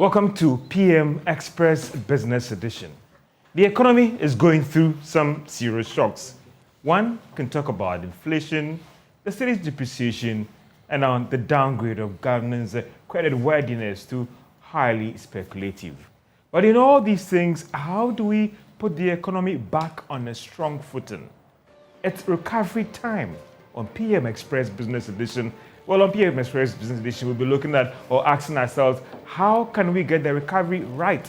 Welcome to PM Express Business Edition. The economy is going through some serious shocks. One can talk about inflation, the city's depreciation, and on the downgrade of government's credit worthiness to highly speculative. But in all these things, how do we put the economy back on a strong footing? It's recovery time on PM Express Business Edition. Well, on PM Express Business Edition, we'll be looking at or asking ourselves, how can we get the recovery right?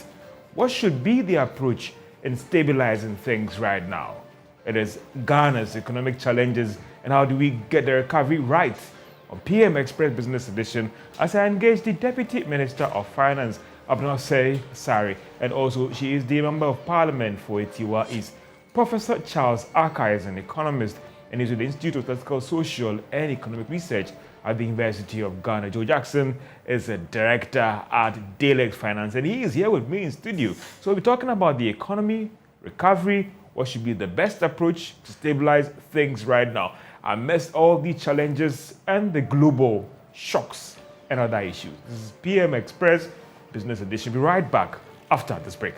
What should be the approach in stabilizing things right now? It is Ghana's economic challenges and how do we get the recovery right? On PM Express Business Edition, as I engage the Deputy Minister of Finance, Abnose Sari, and also she is the Member of Parliament for Etiwa East. Professor Charles Akka is an economist and is with the Institute of Statistical, Social and Economic Research at the University of Ghana. Joe Jackson is a director at Daylex Finance, and he is here with me in studio. So we'll be talking about the economy, recovery, what should be the best approach to stabilize things right now amidst all the challenges and the global shocks and other issues. This is PM Express Business Edition. We'll be right back after this break.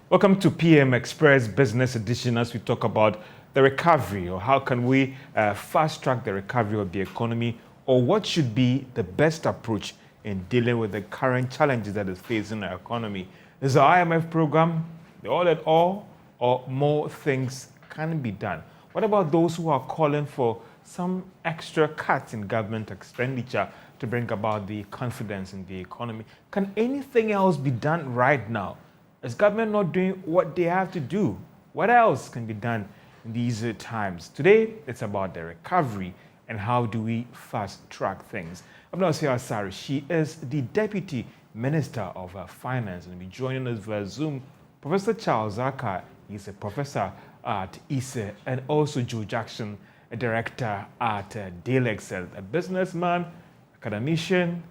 Welcome to PM Express Business Edition as we talk about the recovery, or how can we fast track the recovery of the economy, or what should be the best approach in dealing with the current challenges that is facing our economy. This is our IMF program, the all at all, or more things can be done. What about those who are calling for some extra cuts in government expenditure to bring about the confidence in the economy? Can anything else be done right now? Is government not doing what they have to do? What else can be done in these times? Today, it's about the recovery and how do we fast track things. Abnose Sari, she is the Deputy Minister of Finance, and will be joining us via Zoom. Professor Charles Akka is a professor at ISE, and also Joe Jackson, a director at Daylex, a businessman, academician,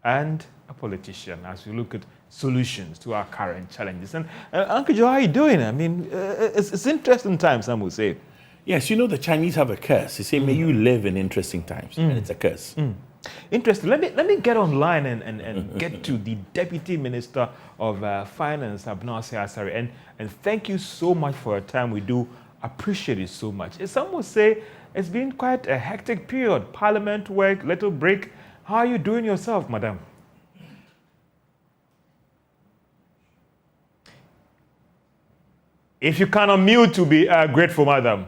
and a politician, as we look at solutions to our current challenges. And Uncle Joe, how are you doing? I mean, it's interesting times, some would say. Yes, you know the Chinese have a curse. They say, may you live in interesting times. And it's a curse. Interesting. Let me get online and get to the Deputy Minister of Finance, Abnose Asari. And thank you so much for your time. We do appreciate it so much. Some would say it's been quite a hectic period. Parliament work, little break. How are you doing yourself, madam? If you can unmute, to be grateful, madam.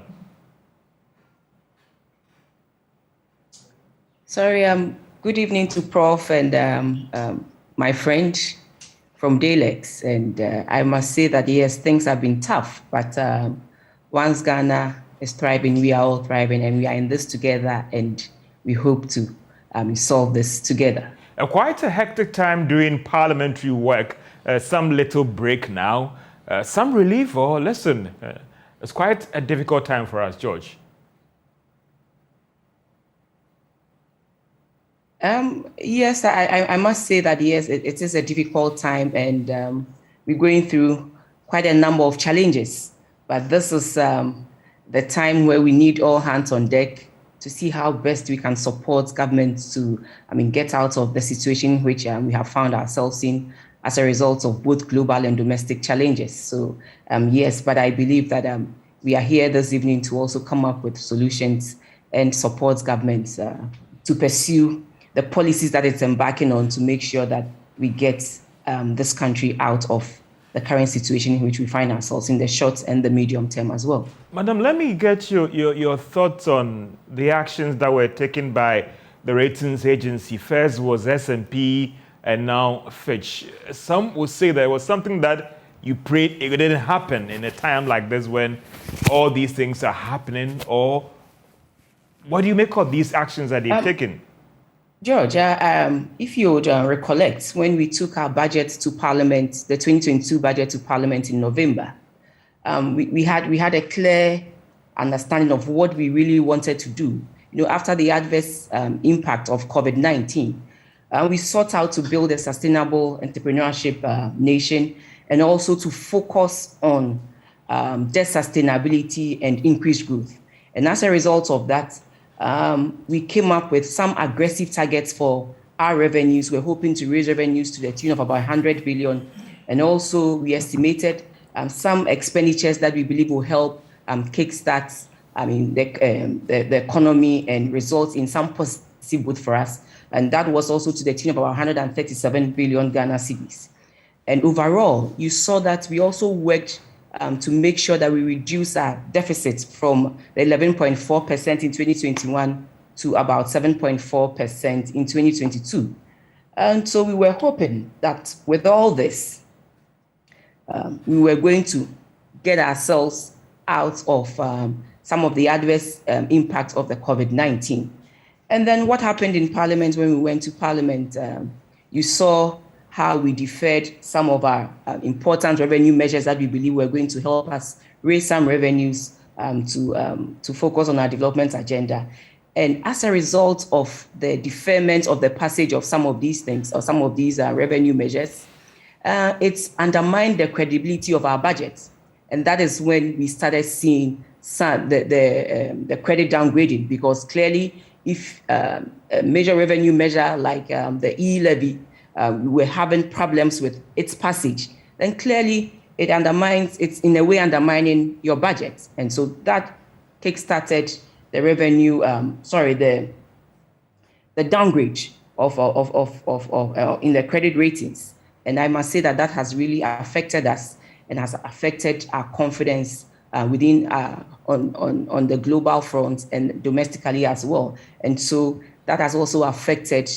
Sorry, good evening to Prof and my friend from Daylex. And I must say that, yes, things have been tough, but once Ghana is thriving, we are all thriving, and we are in this together, and we hope to solve this together. Quite a hectic time doing parliamentary work, some little break now. Some relief, or listen, it's quite a difficult time for us, George. Yes, I must say that, yes, it is a difficult time, and we're going through quite a number of challenges. But this is the time where we need all hands on deck to see how best we can support government to, get out of the situation which we have found ourselves in as a result of both global and domestic challenges. So yes, but I believe that we are here this evening to also come up with solutions and support governments to pursue the policies that it's embarking on to make sure that we get this country out of the current situation in which we find ourselves in the short and the medium term as well. Madam, let me get your thoughts on the actions that were taken by the ratings agency. First was S&P, and now Fitch. Some would say that it was something that you prayed it didn't happen in a time like this when all these things are happening, or what do you make of these actions that they've taken? George, if you would recollect, when we took our budget to Parliament, the 2022 budget to Parliament in November, we had a clear understanding of what we really wanted to do. After the adverse impact of COVID-19, we sought out to build a sustainable entrepreneurship nation, and also to focus on debt sustainability and increased growth. And as a result of that, we came up with some aggressive targets for our revenues. We're hoping to raise revenues to the tune of about 100 billion. And also we estimated some expenditures that we believe will help kickstart the economy and result in some positive good for us. And that was also to the tune of about 137 billion Ghana cedis. And overall, you saw that we also worked to make sure that we reduce our deficit from the 11.4% in 2021 to about 7.4% in 2022. And so we were hoping that with all this, we were going to get ourselves out of some of the adverse impacts of the COVID-19. And then what happened in Parliament when we went to Parliament, you saw how we deferred some of our important revenue measures that we believe were going to help us raise some revenues to focus on our development agenda. And as a result of the deferment of the passage of some of these things or some of these revenue measures, it's undermined the credibility of our budget. And that is when we started seeing the credit downgrading, because clearly if a major revenue measure like the e-levy, we were having problems with its passage, then clearly it's in a way undermining your budget. And so that kickstarted the revenue, the downgrade of in the credit ratings. And I must say that has really affected us and has affected our confidence within on the global front and domestically as well. And so that has also affected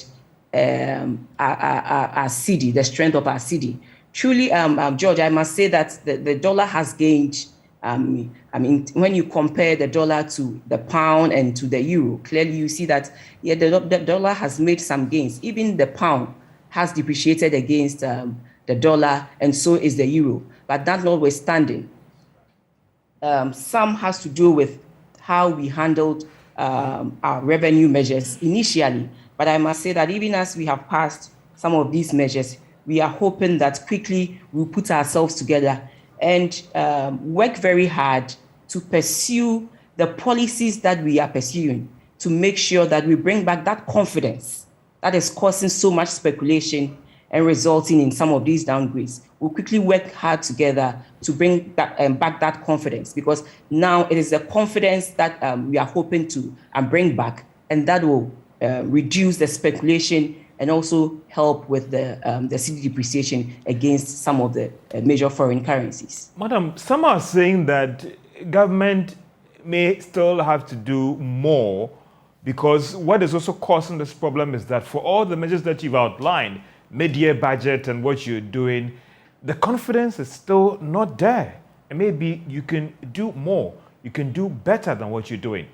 our cedi, the strength of our cedi. Truly, George, I must say that the dollar has gained. When you compare the dollar to the pound and to the euro, clearly you see that the dollar has made some gains. Even the pound has depreciated against the dollar, and so is the euro. But that notwithstanding, some has to do with how we handled our revenue measures initially. But I must say that even as we have passed some of these measures, we are hoping that quickly we'll put ourselves together and work very hard to pursue the policies that we are pursuing to make sure that we bring back that confidence that is causing so much speculation and resulting in some of these downgrades. We'll quickly work hard together to bring back that confidence, because now it is the confidence that we are hoping to bring back, and that will reduce the speculation and also help with the cedi depreciation against some of the major foreign currencies. Madam, some are saying that government may still have to do more, because what is also causing this problem is that for all the measures that you've outlined, mid-year budget and what you're doing, the confidence is still not there. And maybe you can do more, you can do better than what you're doing.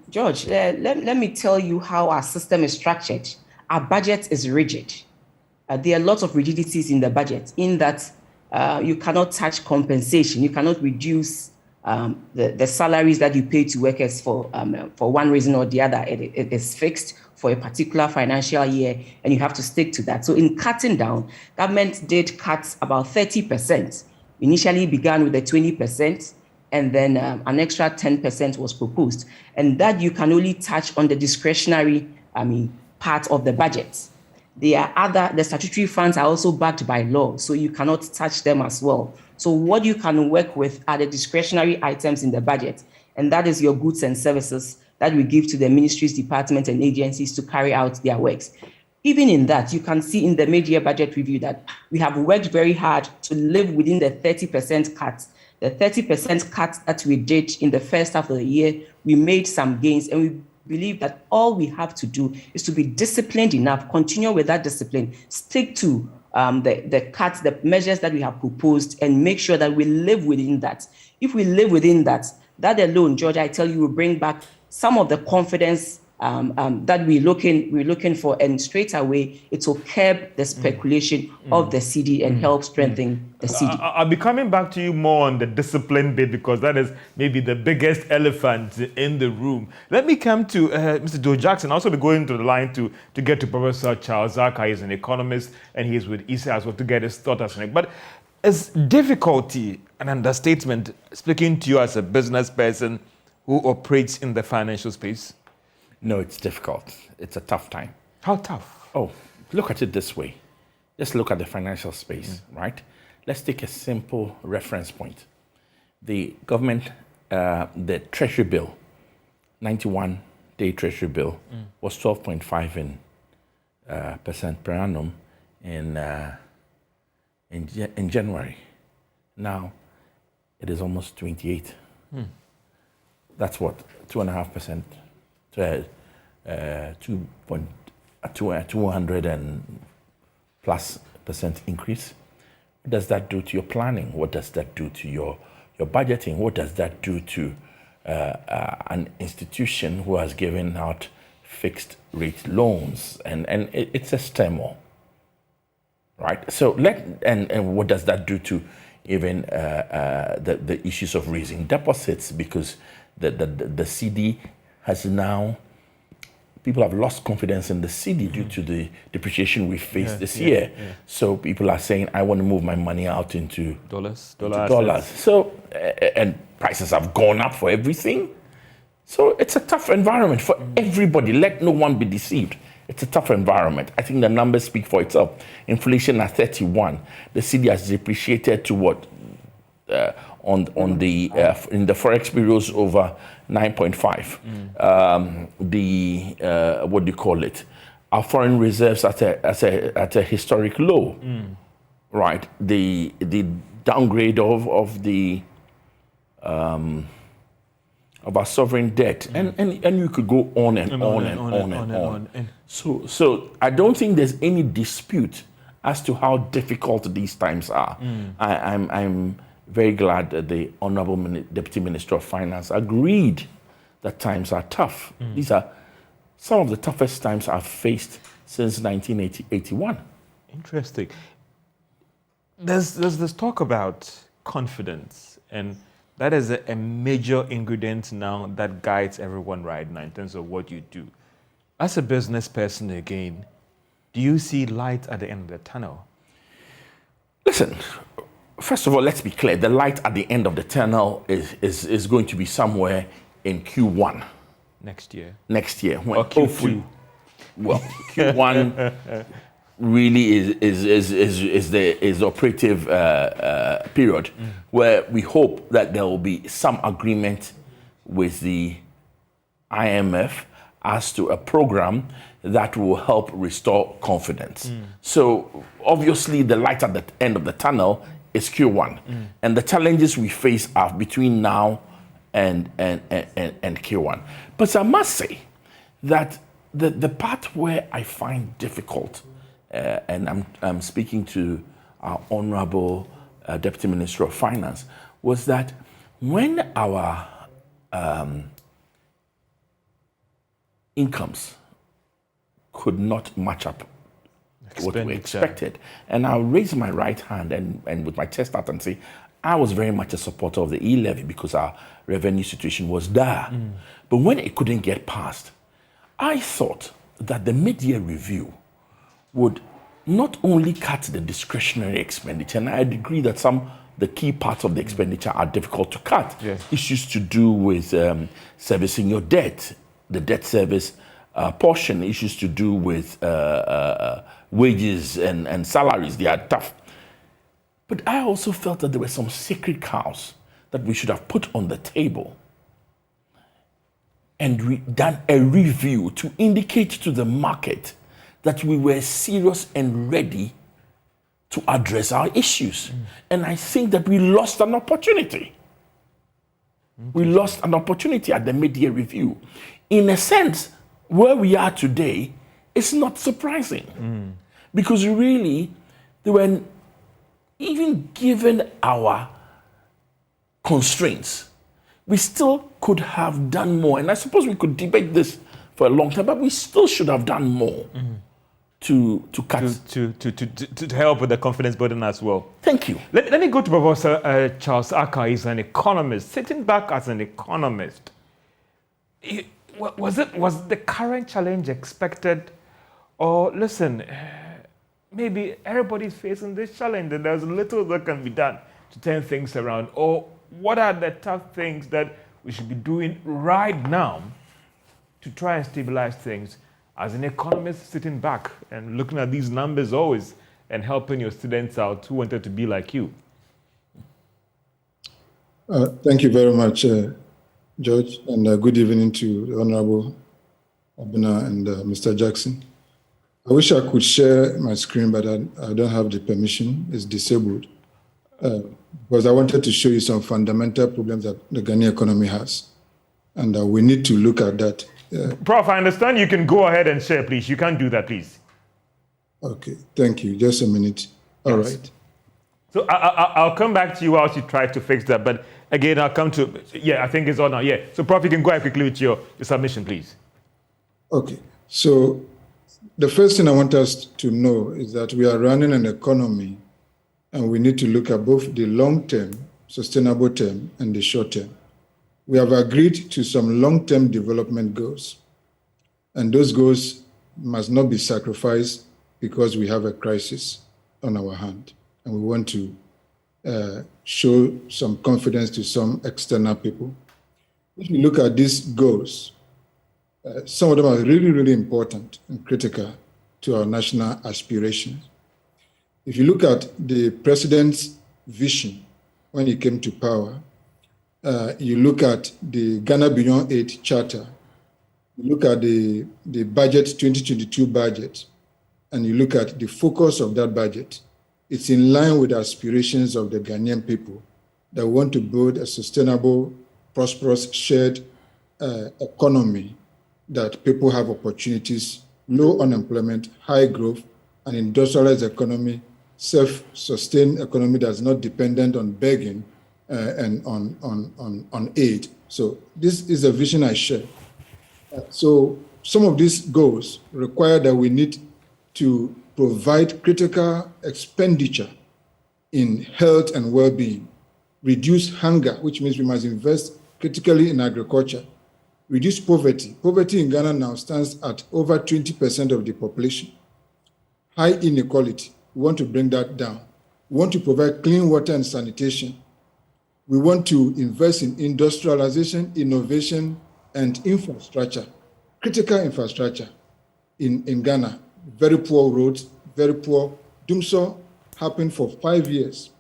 George, let me tell you how our system is structured. Our budget is rigid. There are lots of rigidities in the budget, in that you cannot touch compensation. You cannot reduce the salaries that you pay to workers for one reason or the other. It is fixed for a particular financial year, and you have to stick to that. So in cutting down, government did cut about 30%. Initially began with the 20%. And then an extra 10% was proposed. And that you can only touch on the discretionary, part of the budget. The statutory funds are also backed by law, so you cannot touch them as well. So what you can work with are the discretionary items in the budget, and that is your goods and services that we give to the ministries, departments, and agencies to carry out their works. Even in that, you can see in the mid-year budget review that we have worked very hard to live within the 30% cut. The 30% cut that we did in the first half of the year, we made some gains, and we believe that all we have to do is to be disciplined enough, continue with that discipline, stick to the cuts, the measures that we have proposed, and make sure that we live within that. If we live within that, that alone, George, I tell you, will bring back some of the confidence that we're looking for, and straight away it will curb the speculation of the cedi and help strengthen the cedi. I'll be coming back to you more on the discipline bit, because that is maybe the biggest elephant in the room. Let me come to Mr. Joe Jackson. I'll also be going to the line to get to Professor Charles Zaka. He's an economist and he's with ISA as well, to get his thought as well. But is difficulty an understatement, speaking to you as a business person, who operates in the financial space? No, it's difficult. It's a tough time. How tough? Oh, look at it this way. Just look at the financial space, right? Let's take a simple reference point. The government, the Treasury bill, 91-day Treasury bill, was 12.5% per annum in January. Now, it is almost 28. That's what, 2.5%, 200 and plus percent increase. What does that do to your planning? What does that do to your budgeting? What does that do to an institution who has given out fixed rate loans? And it's a stemmer, right? So and what does that do to even the issues of raising deposits? Because the CD has now, people have lost confidence in the CD due to the depreciation we faced this year. So people are saying, I want to move my money out into dollars. So, and prices have gone up for everything. So it's a tough environment for everybody. Let no one be deceived. It's a tough environment. I think the numbers speak for itself. Inflation at 31. The CD has depreciated to what? In the forex bureaus over 9.5. What do you call it? Our foreign reserves at a historic low, right? The downgrade of our sovereign debt, and you could go on and on. So I don't think there's any dispute as to how difficult these times are. I'm very glad that the Honorable Deputy Minister of Finance agreed that times are tough. These are some of the toughest times I've faced since 1981. Interesting. There's this talk about confidence, and that is a major ingredient now that guides everyone right now in terms of what you do. As a business person again, do you see light at the end of the tunnel? Listen, first of all, let's be clear. The light at the end of the tunnel is going to be somewhere in Q1. Next year. When or Q2. Well, Q1 really is the operative period where we hope that there will be some agreement with the IMF as to a program that will help restore confidence. So obviously the light at the end of the tunnel is Q1. And the challenges we face are between now and Q1. But I must say that the part where I find difficult, and I'm speaking to our Honorable Deputy Minister of Finance, was that when our incomes could not match up what we expected. And I'll raise my right hand and with my chest out and say, I was very much a supporter of the e-levy because our revenue situation was dire. But when it couldn't get passed, I thought that the mid-year review would not only cut the discretionary expenditure, and I agree that the key parts of the expenditure are difficult to cut. Issues to do with servicing your debt, the debt service portion, issues to do with wages and salaries, they are tough. But I also felt that there were some sacred cows that we should have put on the table and done a review to indicate to the market that we were serious and ready to address our issues. And I think that we lost an opportunity. We lost an opportunity at the mid-year review. In a sense, where we are today is not surprising. Because really, they were, even given our constraints, we still could have done more. And I suppose we could debate this for a long time, but we still should have done more to help with the confidence building as well. Thank you. Let me go to Professor Charles Akka. He's an economist. Sitting back as an economist, was the current challenge expected? Or listen, maybe everybody's facing this challenge and there's little that can be done to turn things around. Or what are the tough things that we should be doing right now to try and stabilize things as an economist sitting back and looking at these numbers always and helping your students out who wanted to be like you? Thank you very much, George, and good evening to the Honorable Abena and Mr. Jackson. I wish I could share my screen, but I don't have the permission. It's disabled. Because I wanted to show you some fundamental problems that the Ghanaian economy has. And we need to look at that. Prof, I understand you can go ahead and share, please. You can't do that, please. Okay, thank you. Just a minute. All right. So I'll come back to you while you try to fix that. But again, I'll come to, I think it's on now. Yeah. So Prof, you can go ahead quickly with your submission, please. Okay. So the first thing I want us to know is that we are running an economy and we need to look at both the long-term, sustainable term, and the short-term. We have agreed to some long-term development goals. And those goals must not be sacrificed because we have a crisis on our hand. And we want to show some confidence to some external people. If you look at these goals, some of them are really, really important and critical to our national aspirations. If you look at the president's vision when he came to power, you look at the Ghana Beyond Aid Charter, you look at the budget, 2022 budget, and you look at the focus of that budget, it's in line with the aspirations of the Ghanaian people that want to build a sustainable, prosperous, shared economy that people have opportunities, low unemployment, high growth, an industrialized economy, self-sustained economy that's not dependent on begging and on aid. So this is a vision I share. So some of these goals require that we need to provide critical expenditure in health and well-being, reduce hunger, which means we must invest critically in agriculture, reduce poverty. Poverty in Ghana now stands at over 20% of the population. High inequality, we want to bring that down. We want to provide clean water and sanitation. We want to invest in industrialization, innovation, and infrastructure, critical infrastructure in Ghana. Very poor roads, very poor. Dumso happened for 5 years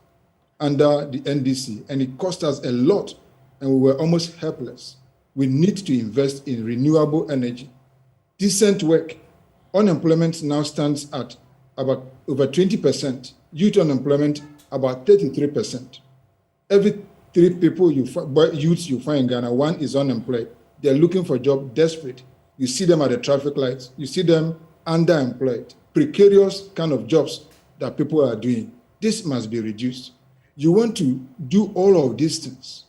under the NDC, and it cost us a lot, and we were almost helpless. We need to invest in renewable energy, decent work. Unemployment now stands at about over 20%. Youth unemployment about 33%. Every 3 people youths you find in Ghana, 1 is unemployed. They're looking for a job, desperate. You see them at the traffic lights. You see them underemployed, precarious kind of jobs that people are doing. This must be reduced. You want to do all of these things.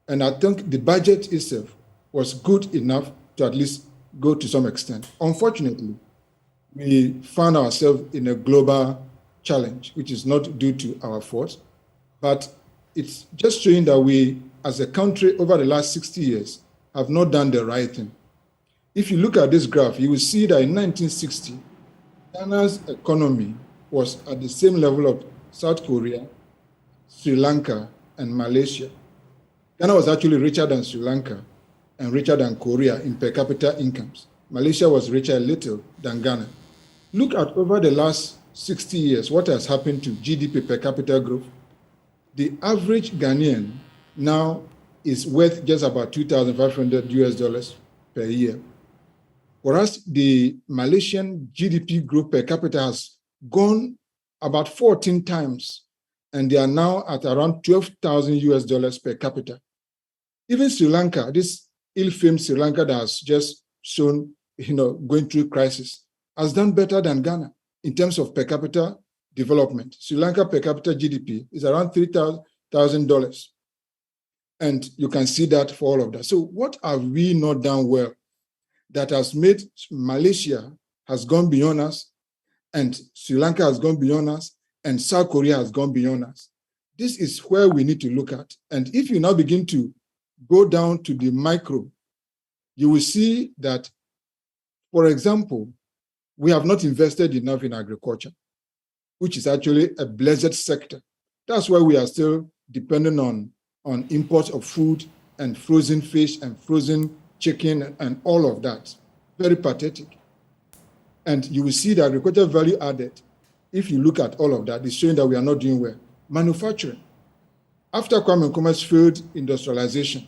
And I think the budget itself was good enough to at least go to some extent. Unfortunately, we found ourselves in a global challenge, which is not due to our fault, but it's just showing that we, as a country, over the last 60 years, have not done the right thing. If you look at this graph, you will see that in 1960, Ghana's economy was at the same level of South Korea, Sri Lanka, and Malaysia. Ghana was actually richer than Sri Lanka and richer than Korea in per capita incomes. Malaysia was richer a little than Ghana. Look at over the last 60 years, what has happened to GDP per capita growth. The average Ghanaian now is worth just about $2,500 per year. Whereas the Malaysian GDP growth per capita has gone about 14 times, and they are now at around $12,000 per capita. Even Sri Lanka, this ill-famed Sri Lanka that has just shown, going through crisis, has done better than Ghana in terms of per capita development. Sri Lanka per capita GDP is around $3,000. And you can see that for all of that. So what have we not done well that has made Malaysia has gone beyond us, and Sri Lanka has gone beyond us, and South Korea has gone beyond us? This is where we need to look at. And if you now begin to go down to the micro, you will see that, for example, we have not invested enough in agriculture, which is actually a blessed sector. That's why we are still dependent on imports of food and frozen fish and frozen chicken and all of that. Very pathetic. And you will see that agricultural value added, if you look at all of that, is showing that we are not doing well. Manufacturing. After Kwame Nkrumah's failed industrialization,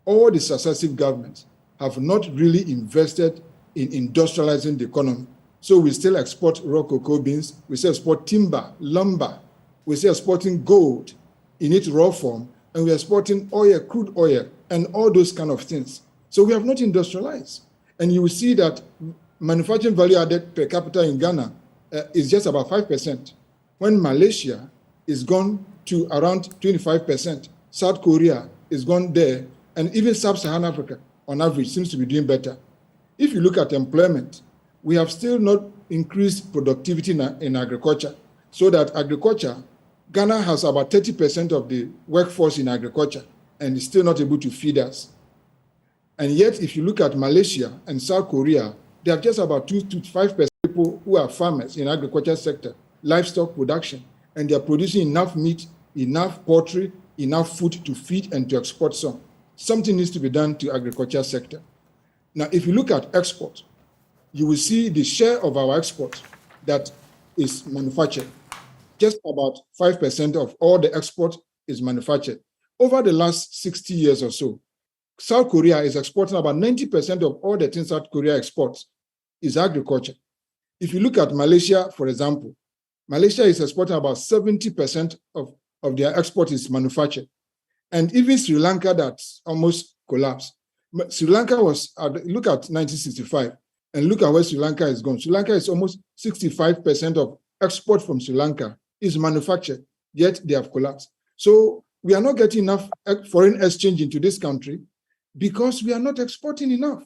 all the successive governments have not really invested in industrializing the economy. So we still export raw cocoa beans, we still export timber, lumber, we still exporting gold in its raw form, and we're exporting oil, crude oil, and all those kind of things. So we have not industrialized. And you will see that manufacturing value added per capita in Ghana is just about 5%, when Malaysia is gone to around 25%. South Korea is gone there, and even Sub-Saharan Africa, on average, seems to be doing better. If you look at employment, we have still not increased productivity in agriculture, so that agriculture, Ghana has about 30% of the workforce in agriculture, and is still not able to feed us. And yet, if you look at Malaysia and South Korea, they have just about 2 to 5% people who are farmers in agriculture sector, livestock production, and they are producing enough meat, enough poultry, enough food to feed and to export some. Something needs to be done to agriculture sector. Now, if you look at export, you will see the share of our export that is manufactured. Just about 5% of all the export is manufactured. Over the last 60 years or so, South Korea is exporting about 90% of all the things South Korea exports is agriculture. If you look at Malaysia, for example, Malaysia is exporting about 70% of their export is manufactured. And even Sri Lanka, that's almost collapsed. Sri Lanka was, look at 1965, and look at where Sri Lanka is gone. Sri Lanka is almost 65% of export from Sri Lanka is manufactured, yet they have collapsed. So we are not getting enough foreign exchange into this country because we are not exporting enough.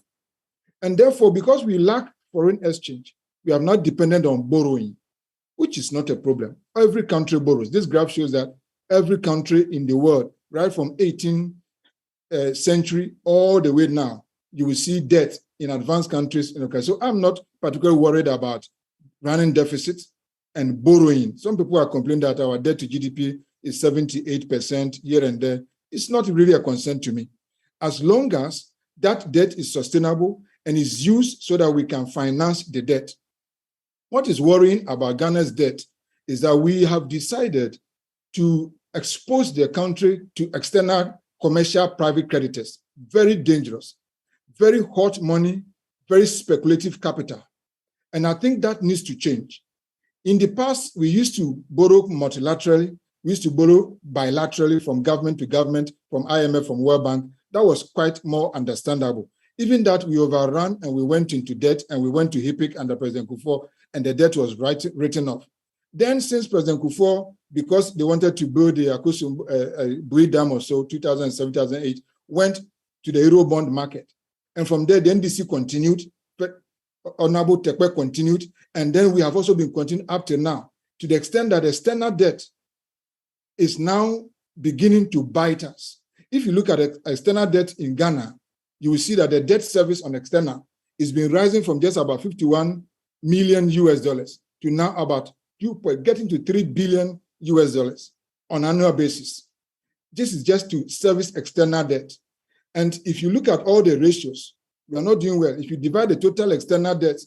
And therefore, because we lack foreign exchange, we are not dependent on borrowing, which is not a problem. Every country borrows. This graph shows that every country in the world, right from 18th century all the way now, you will see debt in advanced countries. Okay, so I'm not particularly worried about running deficits and borrowing. Some people are complaining that our debt to GDP is 78% here and there. It's not really a concern to me. As long as that debt is sustainable and is used so that we can finance the debt. What is worrying about Ghana's debt is that we have decided to expose the country to external commercial private creditors. Very dangerous, very hot money, very speculative capital. And I think that needs to change. In the past, we used to borrow multilaterally. We used to borrow bilaterally from government to government, from IMF, from World Bank. That was quite more understandable. Even that we overran and we went into debt and we went to HIPIC under President Kufuor and the debt was written off. Then since President Kufuor, because they wanted to build the Akosombo Bui Dam or so, 2007, 2008, went to the Eurobond market. And from there, the NDC continued, Honorable Tekwe continued, and then we have also been continuing up to now, to the extent that external debt is now beginning to bite us. If you look at external debt in Ghana, you will see that the debt service on external is been rising from just about 51 million US dollars to now about getting to $3 billion US dollars on an annual basis. This is just to service external debt. And if you look at all the ratios, we are not doing well. If you divide the total external debt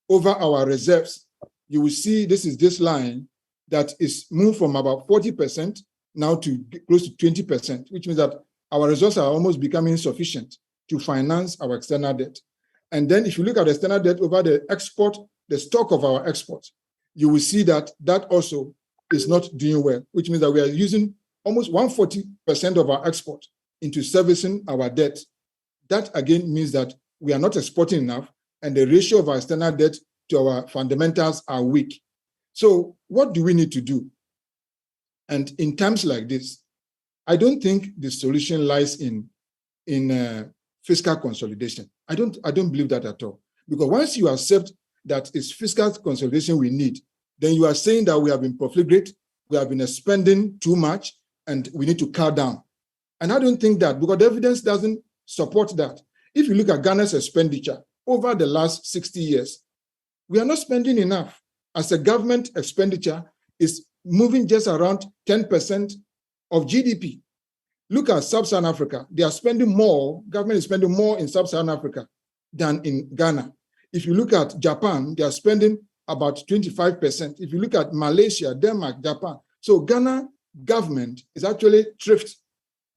over our reserves, you will see this line that is moved from about 40% now to close to 20%, which means that our resources are almost becoming insufficient to finance our external debt. And then if you look at the external debt over the export, the stock of our exports, you will see that that also is not doing well, which means that we are using almost 140% of our export into servicing our debt. That again means that we are not exporting enough and the ratio of our external debt to our fundamentals are weak. So what do we need to do? And in times like this, I don't think the solution lies in fiscal consolidation. I don't believe that at all. Because once you accept that it's fiscal consolidation we need, then you are saying that we have been profligate, we have been spending too much, and we need to cut down. And I don't think that, because the evidence doesn't support that. If you look at Ghana's expenditure over the last 60 years, we are not spending enough. As a government expenditure is moving just around 10% of GDP. Look at Sub-Saharan Africa. They are spending more, government is spending more in Sub-Saharan Africa than in Ghana. If you look at Japan, they are spending about 25%. If you look at Malaysia, Denmark, Japan. So Ghana government is actually thrift.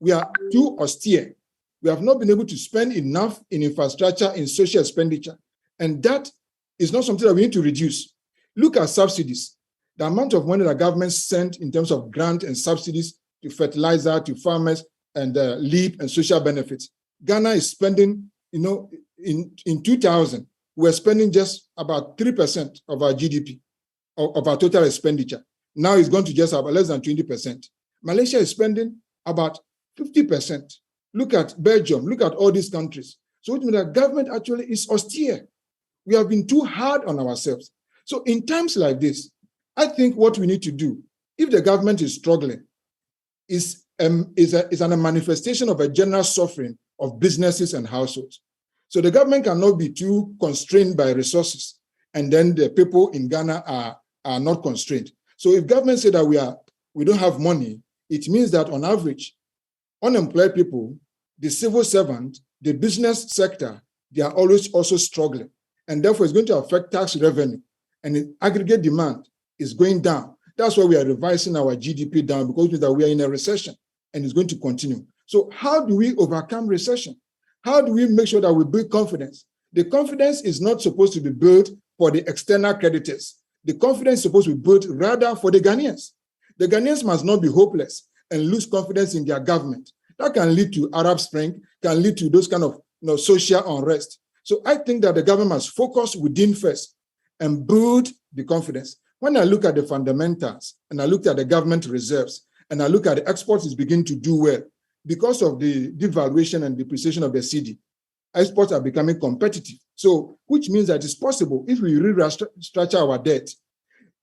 We are too austere. We have not been able to spend enough in infrastructure, in social expenditure. And that is not something that we need to reduce. Look at subsidies. The amount of money that government sent in terms of grant and subsidies to fertilizer, to farmers, and LEAP and social benefits. Ghana is spending, in 2000, we're spending just about 3% of our GDP, of our total expenditure. Now it's going to just about less than 20%. Malaysia is spending about 50%. Look at Belgium, look at all these countries. So it means that government actually is austere. We have been too hard on ourselves. So in times like this, I think what we need to do, if the government is struggling, is a manifestation of a general suffering of businesses and households. So the government cannot be too constrained by resources, and then the people in Ghana are not constrained. So if government say that we don't have money, it means that on average, unemployed people, the civil servant, the business sector, they are always also struggling. And therefore, it's going to affect tax revenue. And the aggregate demand is going down. That's why we are revising our GDP down, because we are in a recession and it's going to continue. So how do we overcome recession? How do we make sure that we build confidence? The confidence is not supposed to be built for the external creditors. The confidence is supposed to be built rather for the Ghanaians. The Ghanaians must not be hopeless and lose confidence in their government. That can lead to Arab Spring, can lead to those kind of social unrest. So I think that the government must focus within first and build the confidence. When I look at the fundamentals and I look at the government reserves and I look at the exports is beginning to do well, because of the devaluation and depreciation of the cedi, exports are becoming competitive. So, which means that it's possible, if we restructure our debt,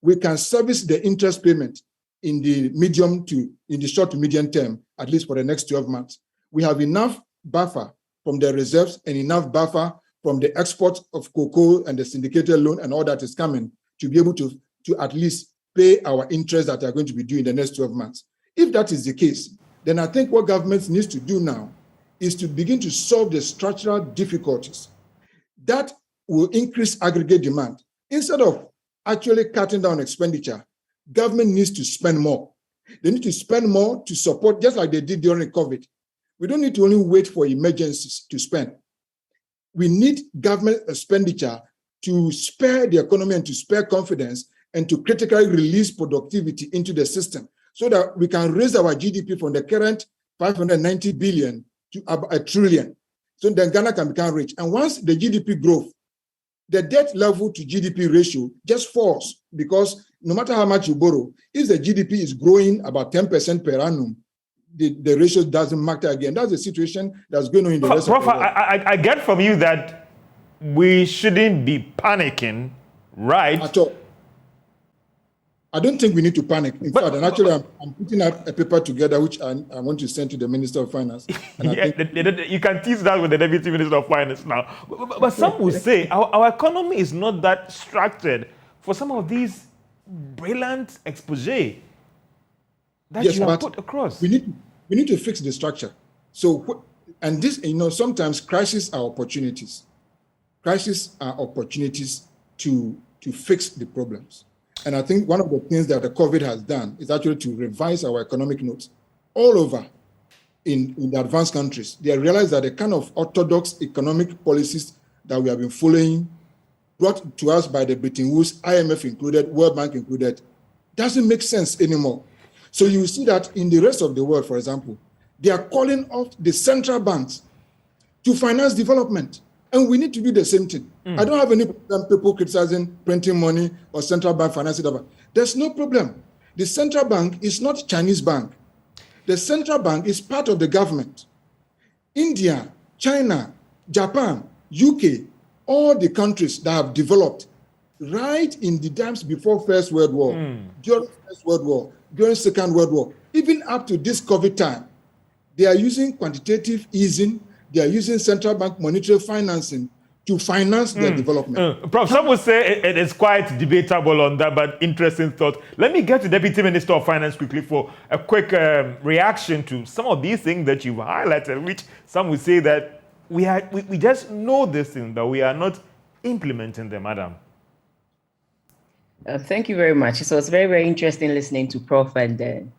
we can service the interest payment in the short to medium term, at least for the next 12 months. We have enough buffer from the reserves and enough buffer from the export of cocoa and the syndicated loan and all that is coming to be able to at least pay our interest that are going to be due in the next 12 months. If that is the case, then I think what government needs to do now is to begin to solve the structural difficulties that will increase aggregate demand. Instead of actually cutting down expenditure, government needs to spend more. They need to spend more to support, just like they did during COVID. We don't need to only wait for emergencies to spend. We need government expenditure to spare the economy and to spare confidence and to critically release productivity into the system so that we can raise our GDP from the current 590 billion to $1 trillion. So then Ghana can become rich. And once the GDP grows, the debt level to GDP ratio just falls, because no matter how much you borrow, if the GDP is growing about 10% per annum, the ratio doesn't matter again. That's the situation that's going on in the rest of the world. I get from you that we shouldn't be panicking, right? At all. I don't think we need to panic. In fact, and actually, I'm putting out a paper together which I want to send to the Minister of Finance. And you can tease that with the Deputy Minister of Finance now. But some will say our economy is not that structured for some of these brilliant exposé that you have put across. We need to fix the structure. So, and this, sometimes crises are opportunities. Crises are opportunities to fix the problems. And I think one of the things that the COVID has done is actually to revise our economic notes all over in the advanced countries. They realize that the kind of orthodox economic policies that we have been following, brought to us by the Bretton Woods, IMF included, World Bank included, doesn't make sense anymore. So you see that in the rest of the world, for example, they are calling off the central banks to finance development. And we need to do the same thing. I don't have any problem people criticizing printing money or central bank financing development. There's no problem. The central bank is not Chinese bank. The central bank is part of the government. India, China, Japan, UK, all the countries that have developed right in the times before First World War, during First World War, during Second World War, even up to this COVID time, they are using quantitative easing, they are using central bank monetary financing to finance their development. Prof, some would say it is quite debatable on that, but interesting thought. Let me get to Deputy Minister of Finance quickly for a quick reaction to some of these things that you've highlighted, which some would say that we just know this thing, but we are not implementing them, Madam. Thank you very much. So it's very, very interesting listening to Prof and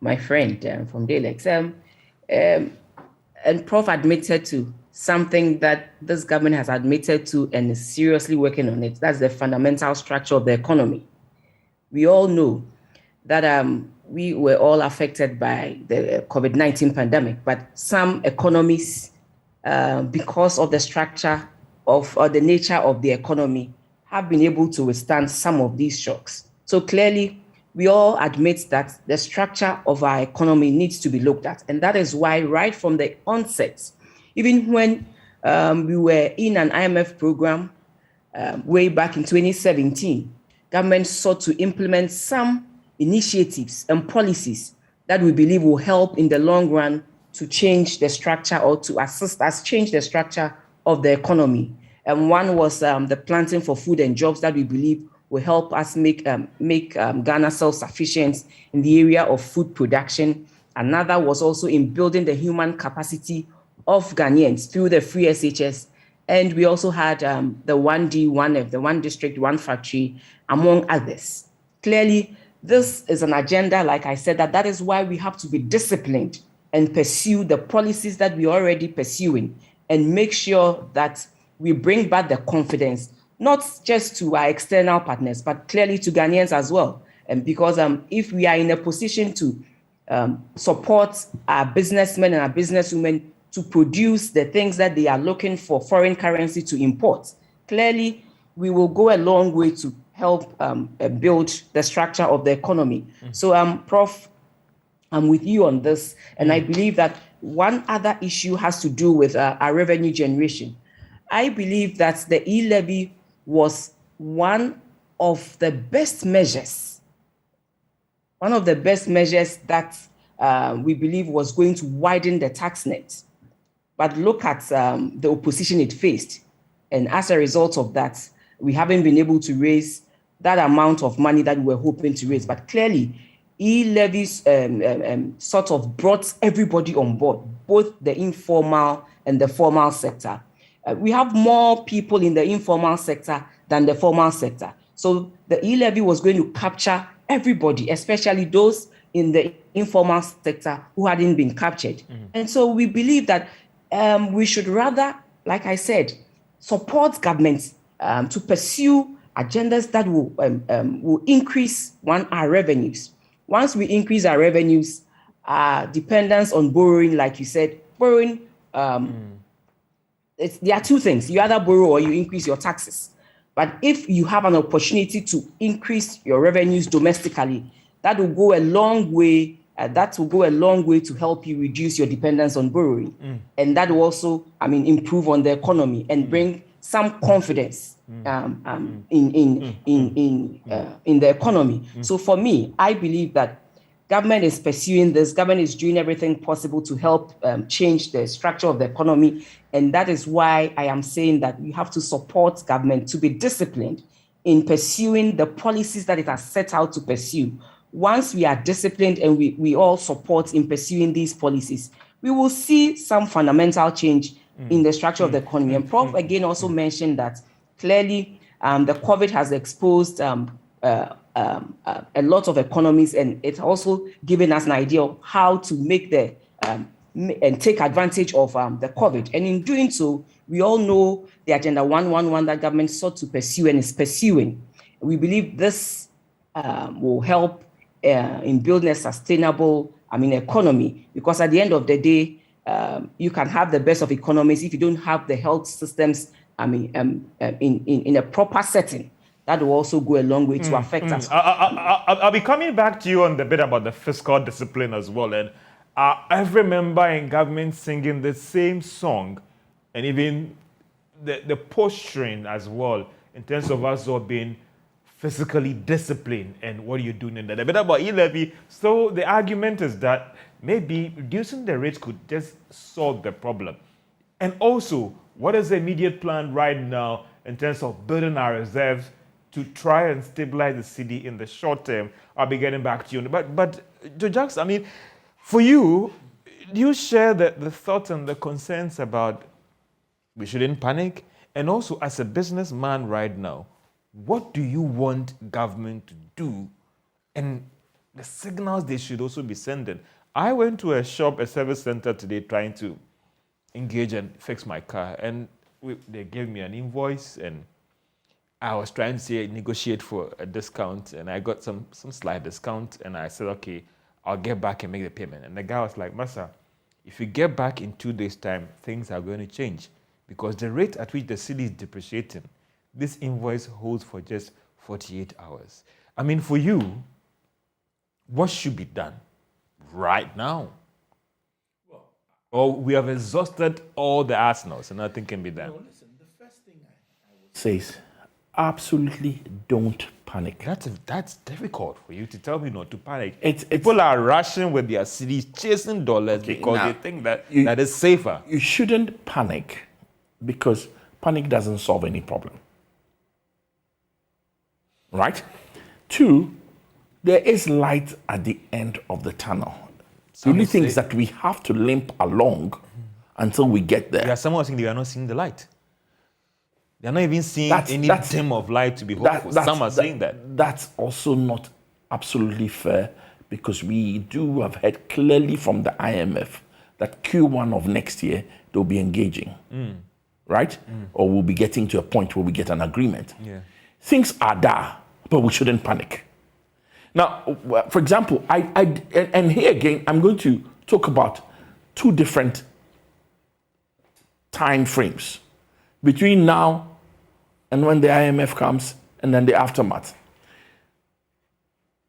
my friend from Dalex. And Prof admitted to something that this government has admitted to and is seriously working on it. That's the fundamental structure of the economy. We all know that we were all affected by the COVID-19 pandemic, but some economies, because of the structure of or the nature of the economy, have been able to withstand some of these shocks. So clearly, we all admit that the structure of our economy needs to be looked at. And that is why right from the onset, even when we were in an IMF program way back in 2017, government sought to implement some initiatives and policies that we believe will help in the long run to change the structure or to assist us change the structure of the economy. And one was the planting for food and jobs that we believe will help us make Ghana self-sufficient in the area of food production. Another was also in building the human capacity of Ghanaians through the free SHS. And we also had the 1D, 1F, the one district, one factory, among others. Clearly, this is an agenda, like I said, that is why we have to be disciplined and pursue the policies that we're already pursuing and make sure that we bring back the confidence, not just to our external partners, but clearly to Ghanaians as well. And because if we are in a position to support our businessmen and our businesswomen to produce the things that they are looking for foreign currency to import, clearly we will go a long way to help build the structure of the economy. So, Prof, I'm with you on this. And I believe that one other issue has to do with our revenue generation. I believe that the e-levy was one of the best measures that we believe was going to widen the tax net. But look at the opposition it faced. And as a result of that, we haven't been able to raise that amount of money that we were hoping to raise. But clearly, e-levies sort of brought everybody on board, both the informal and the formal sector. We have more people in the informal sector than the formal sector. So the e-levy was going to capture everybody, especially those in the informal sector who hadn't been captured. And so we believe that we should rather, like I said, support governments to pursue agendas that will increase our revenues. Once we increase our revenues, our dependence on borrowing, like you said, borrowing, there are two things. You either borrow or you increase your taxes. But if you have an opportunity to increase your revenues domestically, that will go a long way. To help you reduce your dependence on borrowing, and that will also, improve on the economy and bring some confidence in the economy. So for me, I believe that government is pursuing this. Government is doing everything possible to help change the structure of the economy, and that is why I am saying that we have to support government to be disciplined in pursuing the policies that it has set out to pursue. Once we are disciplined and we all support in pursuing these policies, we will see some fundamental change in the structure of the economy. And Prof again also mentioned that clearly the COVID has exposed a lot of economies, and it's also given us an idea of how to make and take advantage of the COVID. And in doing so, we all know the Agenda 111 that government sought to pursue and is pursuing. We believe this will help in building a sustainable, economy, because at the end of the day, you can have the best of economies if you don't have the health systems, in a proper setting. That will also go a long way to affect us. I'll be coming back to you on the bit about the fiscal discipline as well. And every member in government singing the same song, and even the posturing as well, in terms of us all being physically disciplined. And what are you doing in that? A bit about e-levy. So the argument is that maybe reducing the rates could just solve the problem. And also, What is the immediate plan right now in terms of building our reserves to try and stabilize the city in the short term? I'll be getting back to you. But George Jackson, I mean, for you, do you share the thoughts and the concerns about we shouldn't panic? And also, as a businessman right now, what do you want government to do? And the signals they should also be sending. I went to a service center today, trying to engage and fix my car. And they gave me an invoice, and I was trying to negotiate for a discount, and I got some slight discount. And I said, okay, I'll get back and make the payment. And the guy was like, Massa, if you get back in 2 days' time, things are going to change. Because the rate at which the city is depreciating, this invoice holds for just 48 hours. I mean, for you, what should be done right now? Or we have exhausted all the arsenals and nothing can be done. No, listen, the first thing I would say is absolutely don't panic. That's difficult for you to tell me not to panic. People are rushing with their cities, chasing dollars because they think that is safer. You shouldn't panic because panic doesn't solve any problem. Right? 2, there is light at the end of the tunnel. The only thing is that we have to limp along until we get there. There are someone saying they are not seeing the light. They are not even seeing any dim of light to be hopeful. Some are saying that. That's also not absolutely fair because we do have heard clearly from the IMF that Q1 of next year they'll be engaging. Right? Or we'll be getting to a point where we get an agreement. Yeah. Things are there, but we shouldn't panic. Now, for example, and here again, I'm going to talk about 2 different time frames between now and when the IMF comes and then the aftermath.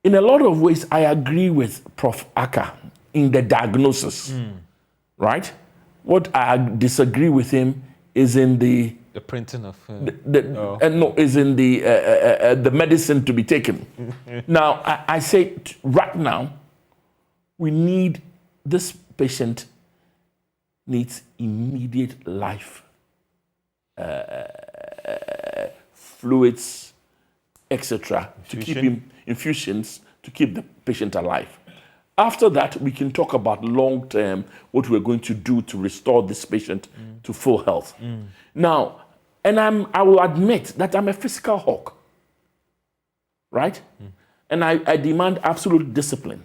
In a lot of ways, I agree with Prof. Atta in the diagnosis, right? What I disagree with him is in the printing of is in the medicine to be taken. Now, I say right now, this patient needs immediate life fluids, etc., to keep him infusions to keep the patient alive. After that, we can talk about long term what we're going to do to restore this patient to full health. Now, and I will admit that I'm a physical hawk, right? And I demand absolute discipline.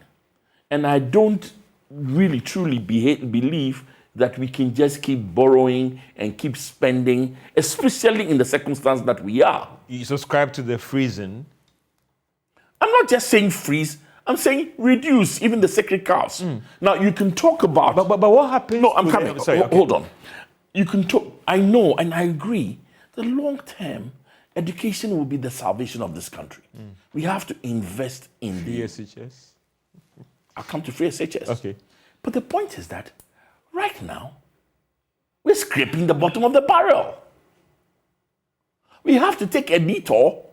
And I don't really truly believe that we can just keep borrowing and keep spending, especially in the circumstance that we are. You subscribe to the freezing. I'm not just saying freeze. I'm saying reduce even the sacred cows. Now you can talk about. But what happens? No, I'm coming. Sorry, hold on. You can talk. I know and I agree. The long term, education will be the salvation of this country. We have to invest in the SHS. I'll come to free SHS. Okay. But the point is that right now we're scraping the bottom of the barrel. We have to take a detour,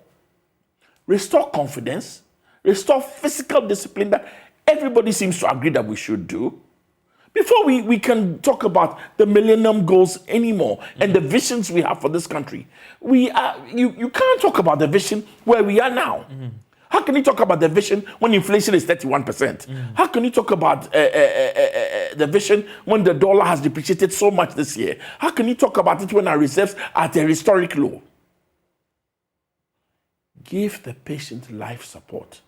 restore confidence, restore physical discipline that everybody seems to agree that we should do before we can talk about the millennium goals anymore and the visions we have for this country. You can't talk about the vision where we are now. How can you talk about the vision when inflation is 31%? How can you talk about the vision when the dollar has depreciated so much this year? How can you talk about it when our reserves are at a historic low? Give the patient life support.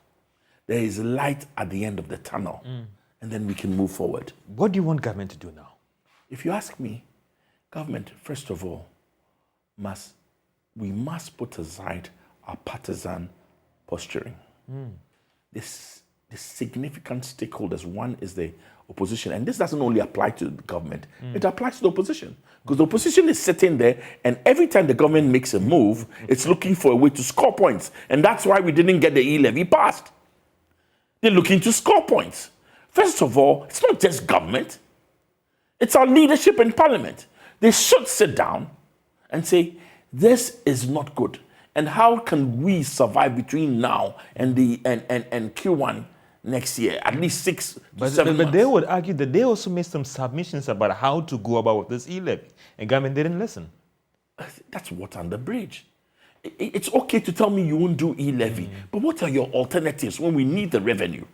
There is light at the end of the tunnel, and then we can move forward. What do you want government to do now? If you ask me, government, first of all, we must put aside our partisan posturing. The significant stakeholders, one is the opposition, and this doesn't only apply to the government, it applies to the opposition. Because the opposition is sitting there, and every time the government makes a move, it's looking for a way to score points. And that's why we didn't get the e-levy passed. They're looking to score points. First of all, it's not just government. It's our leadership in parliament. They should sit down and say, this is not good. And how can we survive between now and Q1 next year, at least 6 to But 7 months. they would argue that they also made some submissions about how to go about this e-levy, and government didn't listen. That's water under the bridge. It's okay to tell me you won't do e-levy, but what are your alternatives when we need the revenue?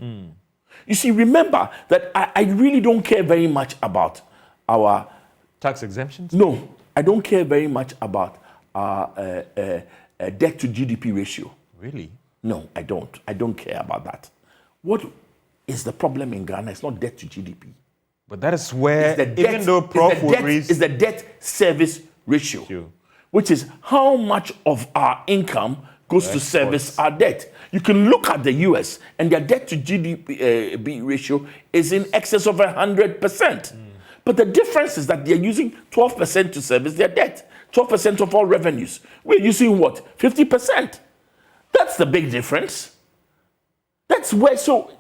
You see, remember that I really don't care very much about our Tax exemptions? No, I don't care very much about our debt to GDP ratio. Really? No, I don't. I don't care about that. What is the problem in Ghana? It's not debt to GDP. But that is where, It's the even debt- though Prof it's the would debt- raise... it's the debt service ratio, Sure. which is how much of our income goes to service our debt. You can look at the US, and their debt to GDP ratio is in excess of 100%. But the difference is that they're using 12% to service their debt, 12% of all revenues. We're using what? 50%. That's the big difference. That's where, so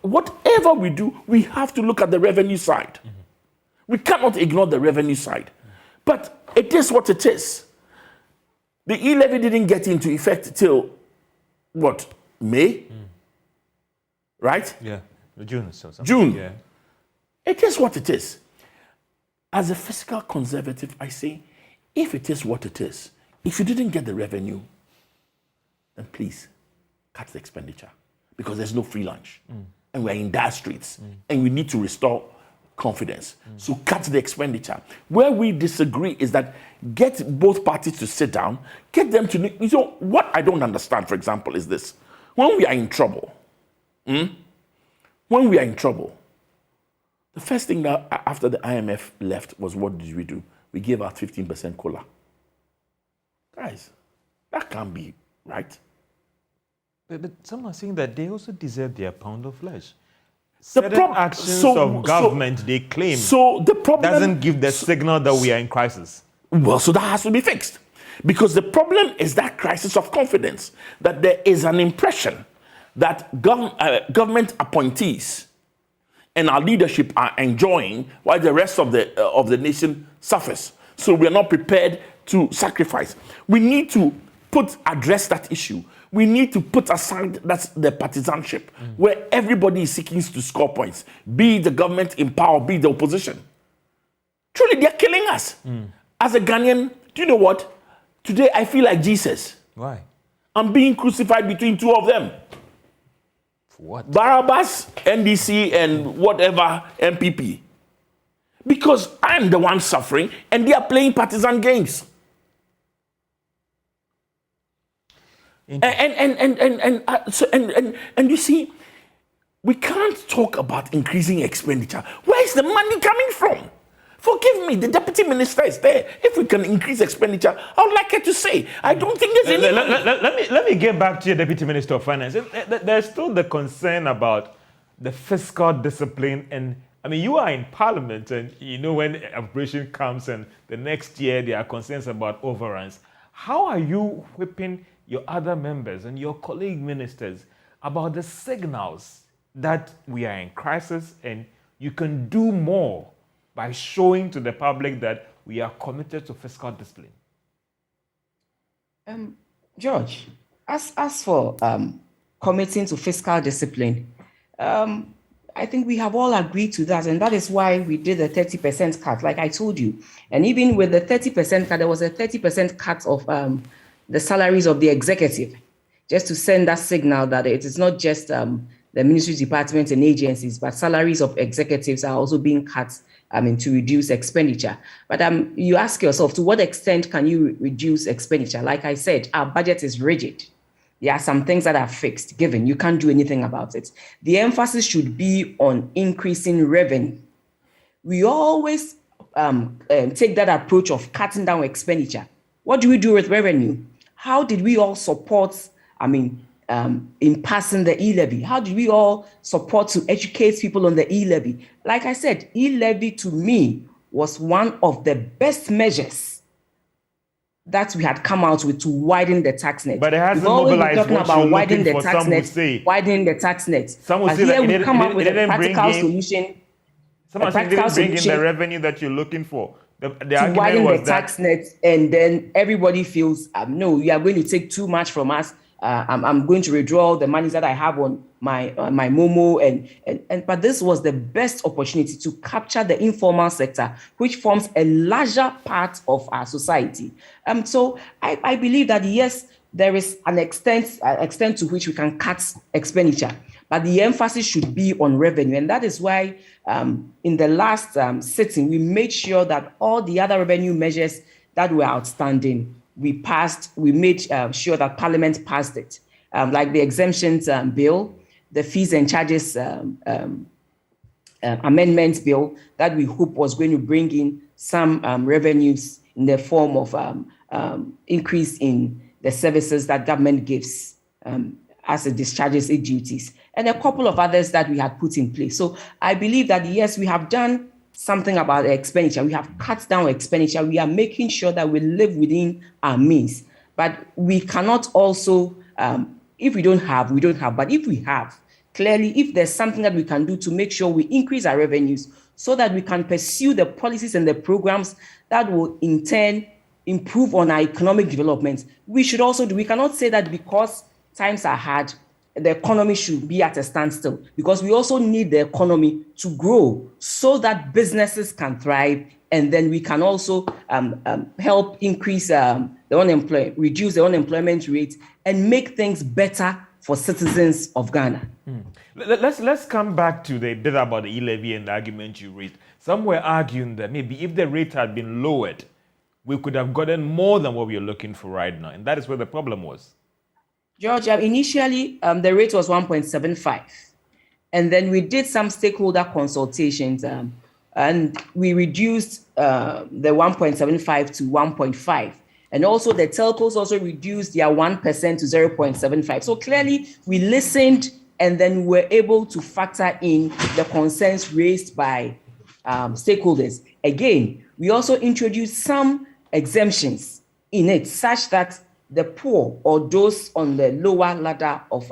whatever we do, we have to look at the revenue side. We cannot ignore the revenue side. But it is what it is. The e-levy didn't get into effect till, what, May? Right? Yeah, June or something. June. Yeah. It is what it is. As a fiscal conservative, I say, if it is what it is, if you didn't get the revenue, then please cut the expenditure, because there's no free lunch. And we're in dire straits, and we need to restore confidence. So cut the expenditure. Where we disagree is that get both parties to sit down, get them to, you know, what I don't understand, for example, is this. When we are in trouble, the first thing that after the IMF left was, what did we do? We gave out 15% COLA. Guys, that can't be right. But some are saying that they also deserve their pound of flesh. The Certain actions of government, they claim, so the problem doesn't give the signal that we are in crisis. Well, so that has to be fixed. Because the problem is that crisis of confidence, that there is an impression that government appointees and our leadership are enjoying while the rest of the nation suffers. So we are not prepared to sacrifice. We need to address that issue. We need to put aside the partisanship, where everybody is seeking to score points, be the government in power, be the opposition. Truly, they're killing us. As a Ghanaian, do you know what? Today, I feel like Jesus. Why? I'm being crucified between two of them. For what? Barabbas, NDC, and whatever, MPP. Because I'm the one suffering, and they are playing partisan games. And you see, we can't talk about increasing expenditure. Where is the money coming from? Forgive me, the deputy minister is there. If we can increase expenditure, I would like her to say. I don't think there's any. Let me get back to your deputy minister of finance. There's still the concern about the fiscal discipline, and I mean, you are in parliament, and you know when appropriation comes, and the next year there are concerns about overruns. How are you whipping your other members and your colleague ministers about the signals that we are in crisis and you can do more by showing to the public that we are committed to fiscal discipline? George, as for committing to fiscal discipline, I think we have all agreed to that, and that is why we did a 30% cut, like I told you. And even with the 30% cut, there was a 30% cut of the salaries of the executive, just to send that signal that it is not just the ministry departments and agencies, but salaries of executives are also being cut to reduce expenditure. But you ask yourself, to what extent can you reduce expenditure? Like I said, our budget is rigid. There are some things that are fixed, given. You can't do anything about it. The emphasis should be on increasing revenue. We always take that approach of cutting down expenditure. What do we do with revenue? How did we all support, in passing the e-levy? How did we all support to educate people on the e-levy? Like I said, e-levy to me was one of the best measures that we had come out with to widen the tax net. But it hasn't We've always been mobilized talking what about you're widening looking the for, tax some would net, say. widening the tax net. Some would But say here that we come up with a practical solution. Someone said didn't bring in the revenue that you're looking for. The to argument widen was the tax net, and then everybody feels, no, you are going to take too much from us, I'm going to withdraw the monies that I have on my Momo, and but this was the best opportunity to capture the informal sector, which forms a larger part of our society. So I believe that yes, there is an extent to which we can cut expenditure, but the emphasis should be on revenue, and that is why in the last sitting we made sure that all the other revenue measures that were outstanding, we made sure that Parliament passed it, like the exemptions bill, the fees and charges amendment bill that we hope was going to bring in some revenues in the form of increase in the services that government gives as it discharges its duties, and a couple of others that we had put in place. So I believe that yes, we have done something about expenditure. We have cut down expenditure. We are making sure that we live within our means. But we cannot also, if we don't have, we don't have. But if we have, clearly, if there's something that we can do to make sure we increase our revenues so that we can pursue the policies and the programs that will in turn improve on our economic development, we should also do. We cannot say that because times are hard, the economy should be at a standstill, because we also need the economy to grow so that businesses can thrive, and then we can also help increase the unemployment, reduce the unemployment rate, and make things better for citizens of Ghana. Let's come back to the data about the e-levy and the argument you raised. Some were arguing that maybe if the rate had been lowered, we could have gotten more than what we are looking for right now, and that is where the problem was. George, initially, the rate was 1.75. And then we did some stakeholder consultations, and we reduced the 1.75 to 1.5. And also the telcos also reduced their 1% to 0.75. So clearly, we listened and then were able to factor in the concerns raised by stakeholders. Again, we also introduced some exemptions in it, such that the poor or those on the lower ladder of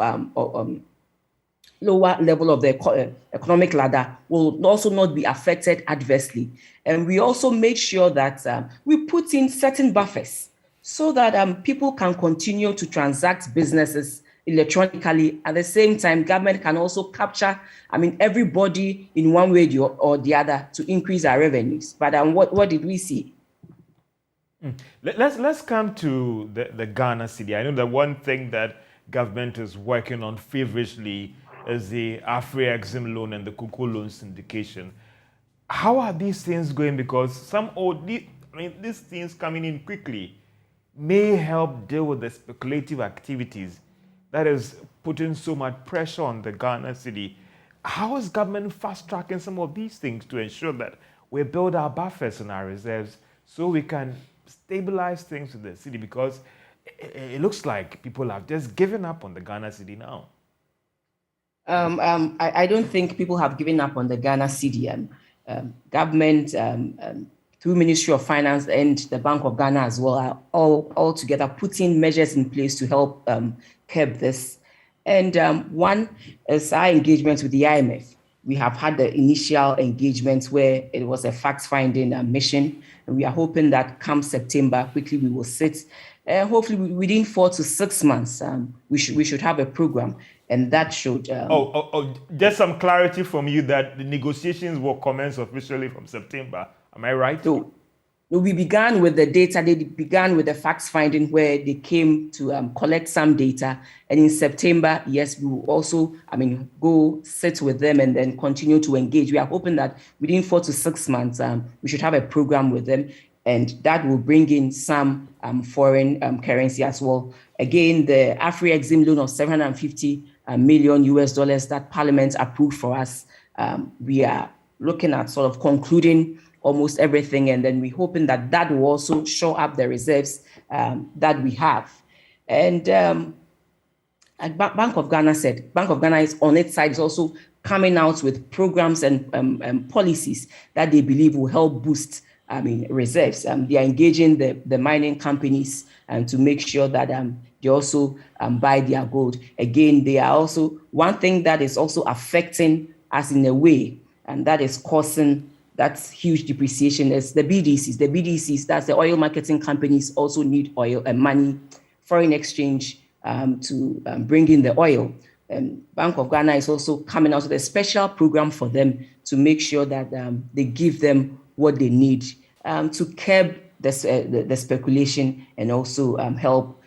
lower level of the economic ladder will also not be affected adversely. And we also made sure that we put in certain buffers so that people can continue to transact businesses electronically. At the same time, government can also capture, everybody in one way or the other to increase our revenues. But what did we see? Let's come to the Ghana cedi. I know that one thing that government is working on feverishly is the Ofori-Atta loan and the cocoa loan syndication. How are these things going? Because these things coming in quickly may help deal with the speculative activities that is putting so much pressure on the Ghana cedi. How is government fast-tracking some of these things to ensure that we build our buffers and our reserves so we can stabilize things with the cedi? Because it looks like people have just given up on the Ghana cedi now. I don't think people have given up on the Ghana cedi. Government, through Ministry of Finance and the Bank of Ghana as well, are all together putting measures in place to help curb this. And one is our engagement with the IMF. We have had the initial engagement where it was a fact-finding mission, and we are hoping that come September, quickly we will sit. Hopefully within 4 to 6 months, we should have a program, and that should... just some clarity from you that the negotiations will commence officially from September. Am I right? So we began with the data. They began with the facts finding, where they came to collect some data. And in September, yes, we will also, go sit with them and then continue to engage. We are hoping that within 4 to 6 months, we should have a program with them. And that will bring in some foreign currency as well. Again, the Ofori-Atta loan of $750 million that Parliament approved for us. We are looking at sort of concluding almost everything, and then we're hoping that that will also show up the reserves that we have. And like Bank of Ghana said, Bank of Ghana is on its side, is also coming out with programs and policies that they believe will help boost reserves. They are engaging the mining companies to make sure that they also buy their gold. Again, they are also, one thing that is also affecting us in a way, and that is causing that's huge depreciation, is the BDCs. The BDCs, that's the oil marketing companies, also need oil and money, foreign exchange to bring in the oil. Bank of Ghana is also coming out with a special program for them to make sure that they give them what they need to curb the speculation and also help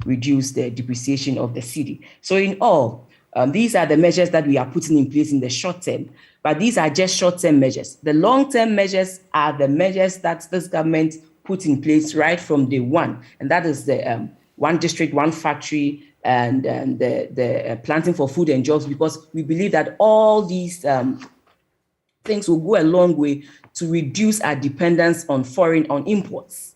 reduce the depreciation of the cedi. So in all, these are the measures that we are putting in place in the short term, but these are just short-term measures. The long-term measures are the measures that this government put in place right from day one, and that is the one district, one factory, and the planting for food and jobs, because we believe that all these things will go a long way to reduce our dependence on imports.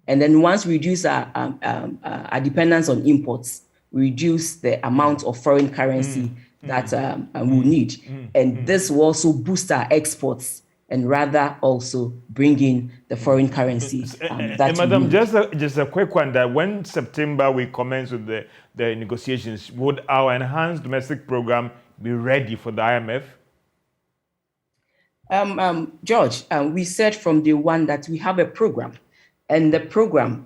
And then once we reduce our dependence on imports, we reduce the amount of foreign currency that we'll need. And this will also boost our exports and rather also bring in the foreign currency that Madam, just a quick one, that when September we commence with the negotiations, would our enhanced domestic program be ready for the IMF? George, we said from day one that we have a program, and the program,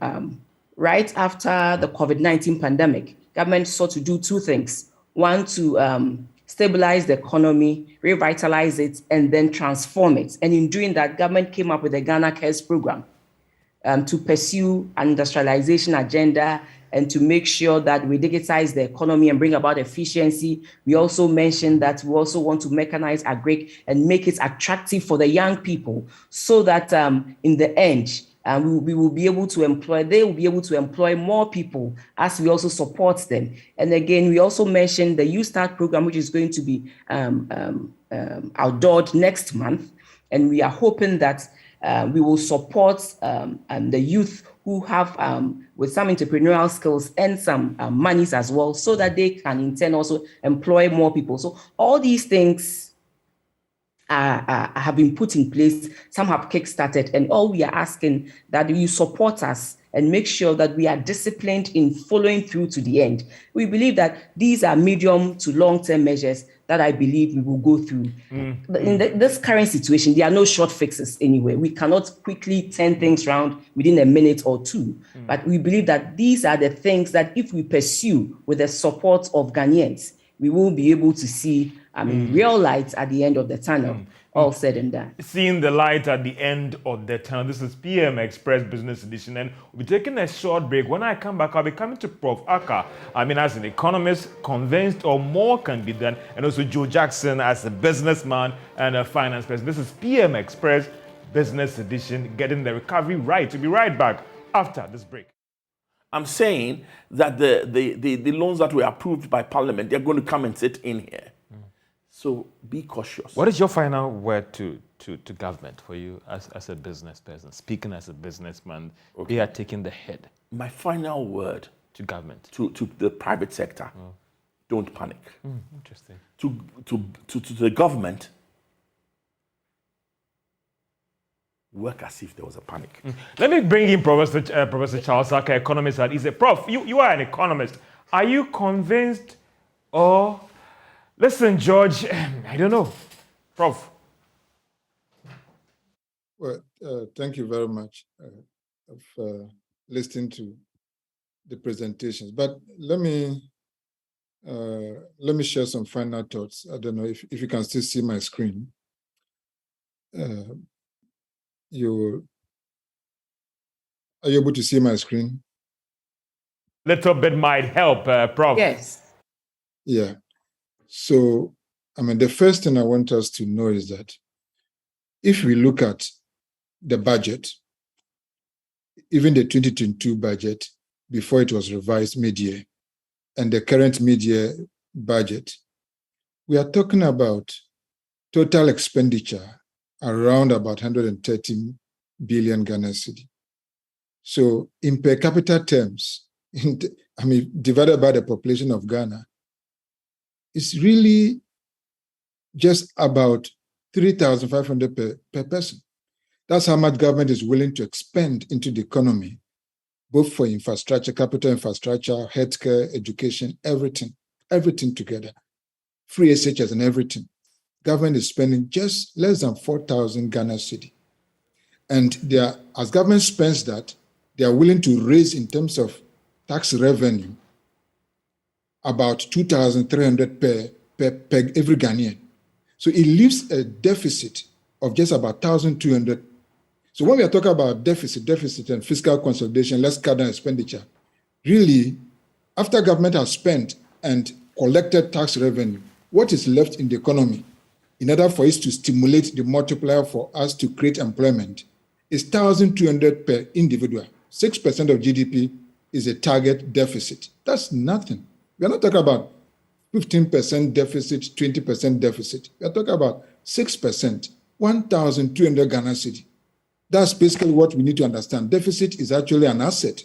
right after the COVID-19 pandemic, government sought to do two things. One, to stabilize the economy, revitalize it, and then transform it. And in doing that, government came up with the Ghana Cares program to pursue an industrialization agenda and to make sure that we digitize the economy and bring about efficiency. We also mentioned that we also want to mechanize agric and make it attractive for the young people, so that in the end, we will be able to employ, they will be able to employ more people as we also support them. And again, we also mentioned the Youth Start program, which is going to be outdoored next month. And we are hoping that we will support the youth who have, with some entrepreneurial skills and some monies as well, so that they can in turn also employ more people. So all these things have been put in place, some have kickstarted, and all we are asking that you support us and make sure that we are disciplined in following through to the end. We believe that these are medium to long-term measures that I believe we will go through. In this current situation, there are no short fixes anyway. We cannot quickly turn things around within a minute or two. But we believe that these are the things that if we pursue with the support of Ghanaians, we will be able to see real light at the end of the tunnel, all said and done. Seeing the light at the end of the tunnel. This is PM Express Business Edition, and we'll be taking a short break. When I come back, I'll be coming to Prof. Atta, as an economist, convinced or more can be done, and also Joe Jackson as a businessman and a finance person. This is PM Express Business Edition, getting the recovery right. We'll be right back after this break. I'm saying that the loans that were approved by Parliament, they're going to come and sit in here. So be cautious. What is your final word to government for you as a business person, speaking as a businessman? Okay. They are taking the head. My final word to government, to the private sector, don't panic. Interesting. To the government, work as if there was a panic. Let me bring in Professor Charles Saka, economist at ISE. Prof, you are an economist. Are you convinced or... Listen, George, I don't know. Prof. Well, thank you very much for listening to the presentations. But let me share some final thoughts. I don't know if you can still see my screen. Are you able to see my screen? Little bit might help, Prof. Yes. Yeah. So, the first thing I want us to know is that if we look at the budget, even the 2022 budget before it was revised mid-year, and the current mid-year budget, we are talking about total expenditure around about 130 billion Ghana cedi. So in per capita terms, divided by the population of Ghana, it's really just about 3,500 per person. That's how much government is willing to expend into the economy, both for infrastructure, capital infrastructure, healthcare, education, everything together, free SHS and everything. Government is spending just less than 4,000 Ghana cedi. And as government spends that, they are willing to raise in terms of tax revenue about 2,300 per every Ghanaian. So it leaves a deficit of just about 1,200. So when we are talking about deficit and fiscal consolidation, let's cut down expenditure. Really, after government has spent and collected tax revenue, what is left in the economy in order for it to stimulate the multiplier for us to create employment is 1,200 per individual. 6% of GDP is a target deficit. That's nothing. We are not talking about 15% deficit, 20% deficit. We are talking about 6%, 1,200 Ghana cedi. That's basically what we need to understand. Deficit is actually an asset.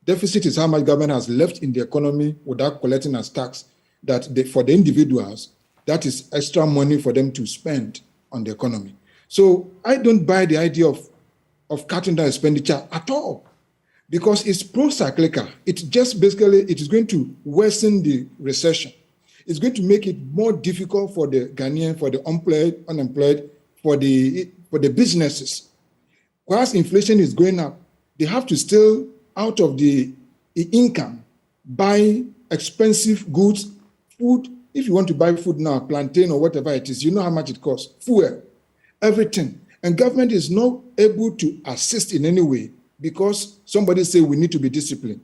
Deficit is how much government has left in the economy without collecting as tax. For the individuals, that is extra money for them to spend on the economy. So I don't buy the idea of cutting down expenditure at all, because it's pro-cyclical. It is going to worsen the recession. It's going to make it more difficult for the Ghanaian, for the unemployed, for the businesses. Whilst inflation is going up, they have to still, out of the income, buy expensive goods, food. If you want to buy food now, plantain or whatever it is, you know how much it costs, fuel, everything. And government is not able to assist in any way because somebody say we need to be disciplined.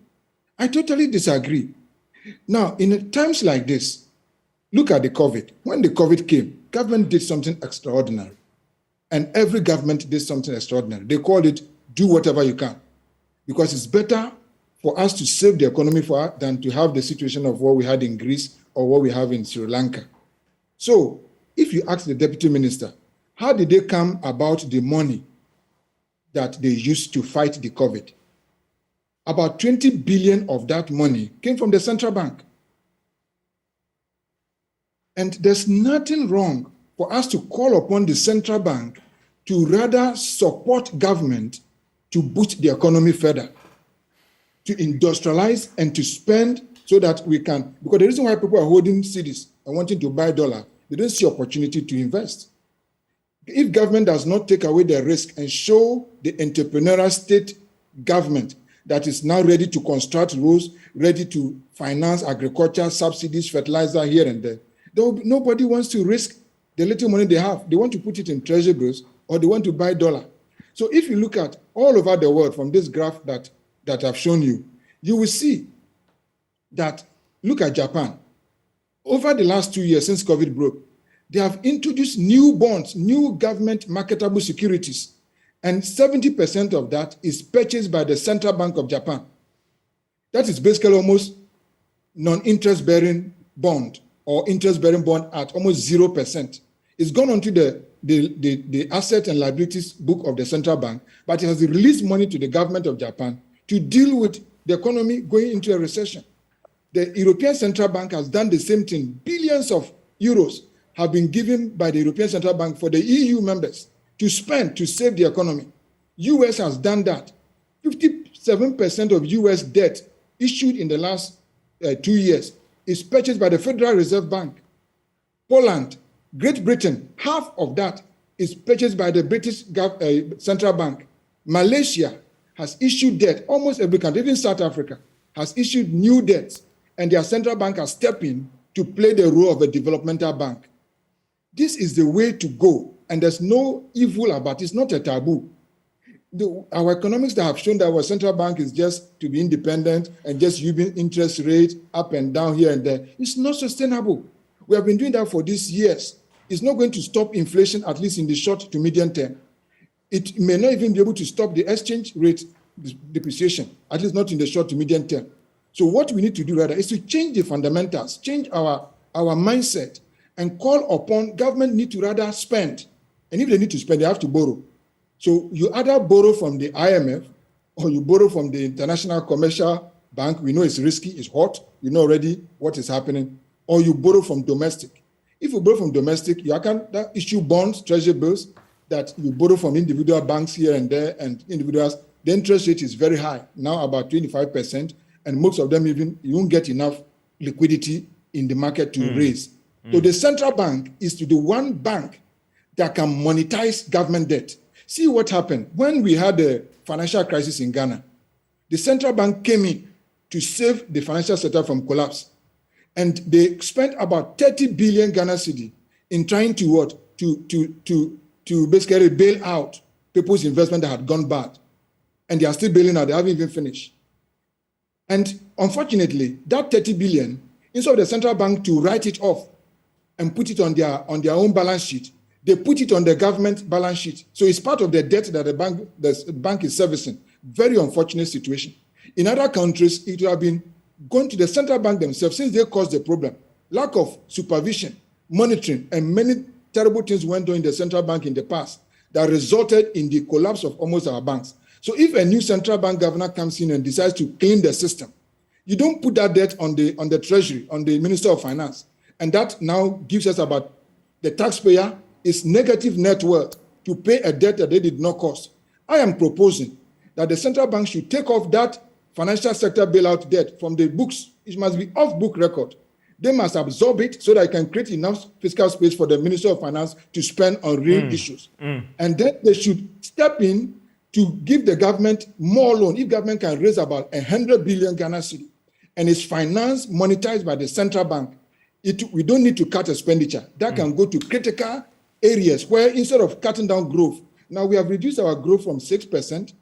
I totally disagree. Now, in times like this, look at the COVID. When the COVID came, government did something extraordinary. And every government did something extraordinary. They called it, do whatever you can. Because it's better for us to save the economy than to have the situation of what we had in Greece or what we have in Sri Lanka. So if you ask the deputy minister, how did they come about the money that they used to fight the COVID? About 20 billion of that money came from the central bank. And there's nothing wrong for us to call upon the central bank to rather support government to boost the economy further, to industrialize and to spend so that we can, because the reason why people are holding cedis and wanting to buy dollar, they don't see opportunity to invest. If government does not take away the risk and show the entrepreneurial state government that is now ready to construct roads, ready to finance agriculture, subsidies, fertilizer here and there, nobody wants to risk the little money they have. They want to put it in treasury bills or they want to buy dollar. So if you look at all over the world from this graph that I've shown you, you will see that, look at Japan. Over the last 2 years since COVID broke, they have introduced new bonds, new government marketable securities, and 70% of that is purchased by the Central Bank of Japan. That is basically almost non-interest-bearing bond or interest-bearing bond at almost 0%. It's gone onto the asset and liabilities book of the central bank, but it has released money to the government of Japan to deal with the economy going into a recession. The European Central Bank has done the same thing. Billions of euros have been given by the European Central Bank for the EU members to spend to save the economy. US has done that. 57% of US debt issued in the last 2 years is purchased by the Federal Reserve Bank. Poland, Great Britain, half of that is purchased by the British Central Bank. Malaysia has issued debt, almost every country, even South Africa, has issued new debts, and their central bank has stepped in to play the role of a developmental bank. This is the way to go, and there's no evil about it. It's not a taboo. Our economics that have shown that our central bank is just to be independent and just using interest rate up and down here and there. It's not sustainable. We have been doing that for these years. It's not going to stop inflation, at least in the short to medium term. It may not even be able to stop the exchange rate depreciation, at least not in the short to medium term. So what we need to do rather is to change the fundamentals, change our mindset, and call upon government need to rather spend. And if they need to spend, they have to borrow. So you either borrow from the IMF or you borrow from the International Commercial Bank. We know it's risky, it's hot. You know already what is happening. Or you borrow from domestic. If you borrow from domestic, you can issue bonds, treasury bills that you borrow from individual banks here and there and individuals. The interest rate is very high, now about 25%. And most of them you won't get enough liquidity in the market to raise. So the central bank is to the one bank that can monetize government debt. See what happened when we had the financial crisis in Ghana. The central bank came in to save the financial sector from collapse. And they spent about 30 billion Ghana cedi in trying to what? To basically bail out people's investment that had gone bad. And they are still bailing out, they haven't even finished. And unfortunately, that 30 billion, instead of the central bank to write it off and put it on their own balance sheet, they put it on the government balance sheet. So it's part of the debt that the bank is servicing. Very unfortunate situation. In other countries, it would have been going to the central bank themselves since they caused the problem. Lack of supervision, monitoring, and many terrible things went on in the central bank in the past that resulted in the collapse of almost our banks. So if a new central bank governor comes in and decides to clean the system, you don't put that debt on the treasury, on the Minister of Finance. And that now gives us about the taxpayer is negative net worth to pay a debt that they did not cause. I am proposing that the central bank should take off that financial sector bailout debt from the books. It must be off book record. They must absorb it so that it can create enough fiscal space for the Minister of Finance to spend on real issues. And then they should step in to give the government more loan. If government can raise about 100 billion Ghana cedi and is financed, monetized by the central bank, we don't need to cut expenditure. That can go to critical areas where instead of cutting down growth, now we have reduced our growth from 6%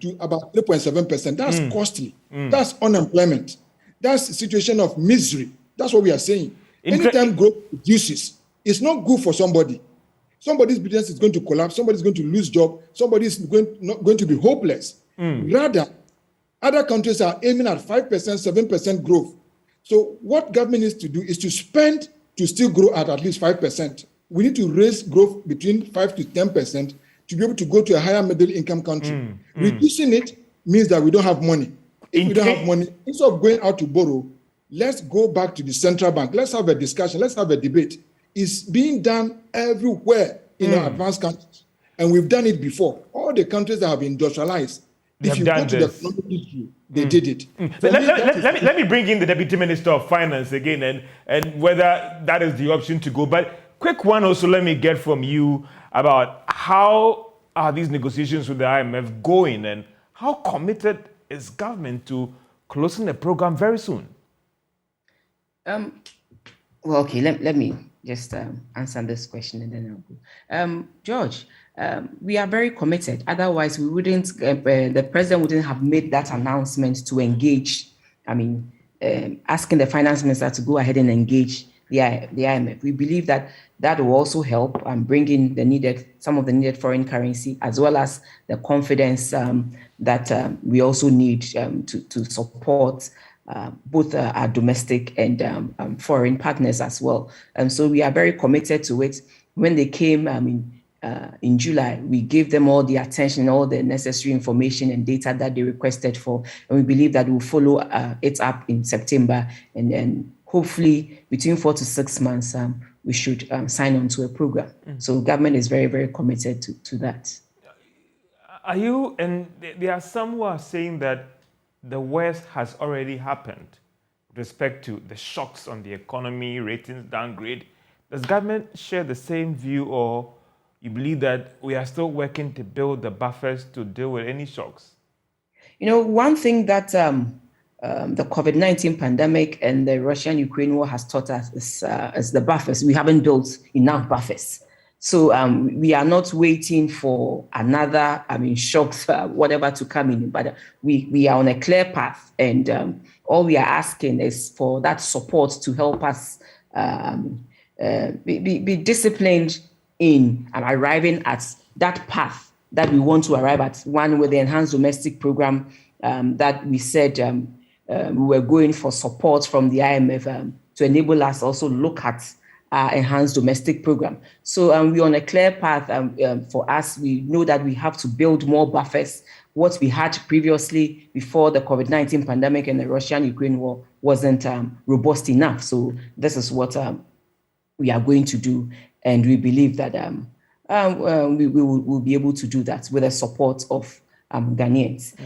to about 3.7%. That's costly. That's unemployment. That's a situation of misery. That's what we are saying. Anytime growth reduces, it's not good for somebody. Somebody's business is going to collapse. Somebody's going to lose job. Somebody's not going to be hopeless. Rather, other countries are aiming at 5%, 7% growth. So what government needs to do is to spend to still grow at least 5%. We need to raise growth between 5 to 10% to be able to go to a higher middle income country. Reducing it means that we don't have money. If we don't have money, instead of going out to borrow, let's go back to the central bank. Let's have a discussion. Let's have a debate. It's being done everywhere in our advanced countries. And we've done it before. All the countries that have industrialized, if you go to the economic history, they did it. Let me bring in the Deputy Minister of Finance again and whether that is the option to go. But quick one also let me get from you about how are these negotiations with the IMF going and how committed is government to closing the program very soon? Well, okay, let me just answer this question and then I'll go. George, we are very committed. Otherwise, we wouldn't. The president wouldn't have made that announcement to engage. Asking the finance minister to go ahead and engage the IMF. We believe that will also help bring in some of the needed foreign currency, as well as the confidence that we also need to support both our domestic and foreign partners as well. So we are very committed to it. When they came in July, we gave them all the attention, all the necessary information and data that they requested for. And we believe that we'll follow it up in September. And then hopefully between 4 to 6 months, we should sign on to a program. So government is very, very committed to that. And there are some who are saying that the worst has already happened with respect to the shocks on the economy, ratings downgrade. Does government share the same view, or you believe that we are still working to build the buffers to deal with any shocks? One thing that the COVID-19 pandemic and the Russian-Ukraine war has taught us is the buffers. We haven't built enough buffers. So we are not waiting for another, shocks, whatever to come in, but we are on a clear path. And all we are asking is for that support to help us be disciplined in arriving at that path that we want to arrive at. One with the enhanced domestic program that we said we were going for support from the IMF to enable us also look at enhanced domestic program. So we're on a clear path. For us, we know that we have to build more buffers. What we had previously before the COVID-19 pandemic and the Russian-Ukraine war wasn't robust enough. So this is what we are going to do. And we believe that we will be able to do that with the support of Ghanaians.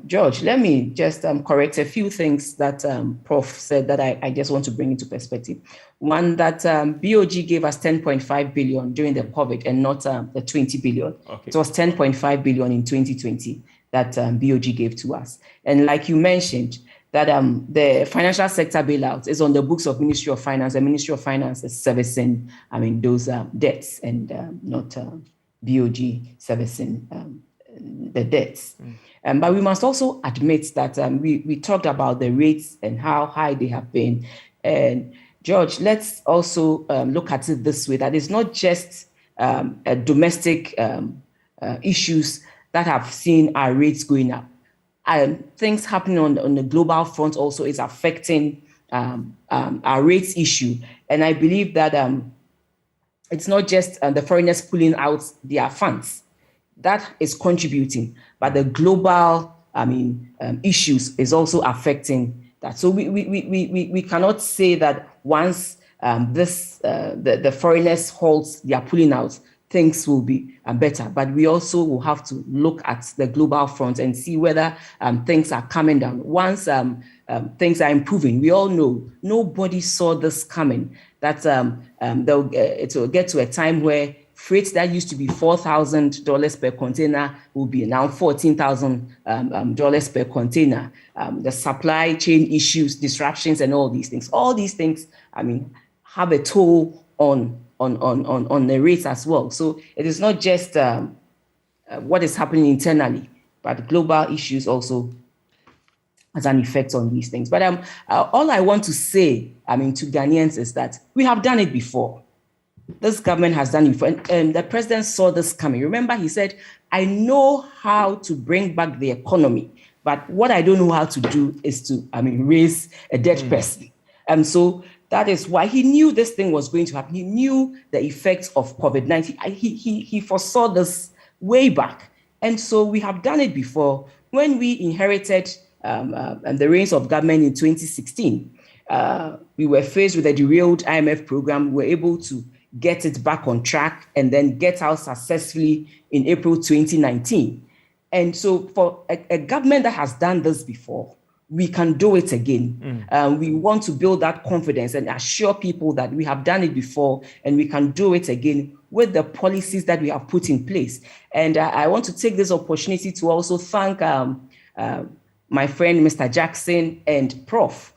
George, let me just correct a few things that Prof said that I just want to bring into perspective. One, that BOG gave us 10.5 billion during the COVID and not the 20 billion. Okay. It was 10.5 billion in 2020 that BOG gave to us. And like you mentioned, that the financial sector bailout is on the books of Ministry of Finance, and Ministry of Finance is servicing, those debts, and not BOG servicing the debts. But we must also admit that we talked about the rates and how high they have been. And George, let's also look at it this way, that it's not just domestic issues that have seen our rates going up. Things happening on the global front also is affecting our rates issue. And I believe that it's not just the foreigners pulling out their funds that is contributing, but the global issues is also affecting that. So we cannot say that once the foreigners halt their pulling out, things will be better. But we also will have to look at the global front and see whether things are coming down. Once things are improving, we all know nobody saw this coming, that it will get to a time where freight that used to be $4,000 per container will be now $14,000 per container. The supply chain issues, disruptions, and all these things, have a toll on the rates as well. So it is not just what is happening internally, but global issues also has an effect on these things. But all I want to say, to Ghanaians is that we have done it before. This government has done it before. And the president saw this coming. Remember, he said, I know how to bring back the economy, but what I don't know how to do is to, raise a dead person. So that is why he knew this thing was going to happen. He knew the effects of COVID-19. He foresaw this way back. And so we have done it before. When we inherited the reins of government in 2016, we were faced with a derailed IMF program. We were able to get it back on track and then get out successfully in April 2019. And so for a government that has done this before, we can do it again. We want to build that confidence and assure people that we have done it before and we can do it again with the policies that we have put in place. And I want to take this opportunity to also thank my friend, Mr. Jackson, and Prof.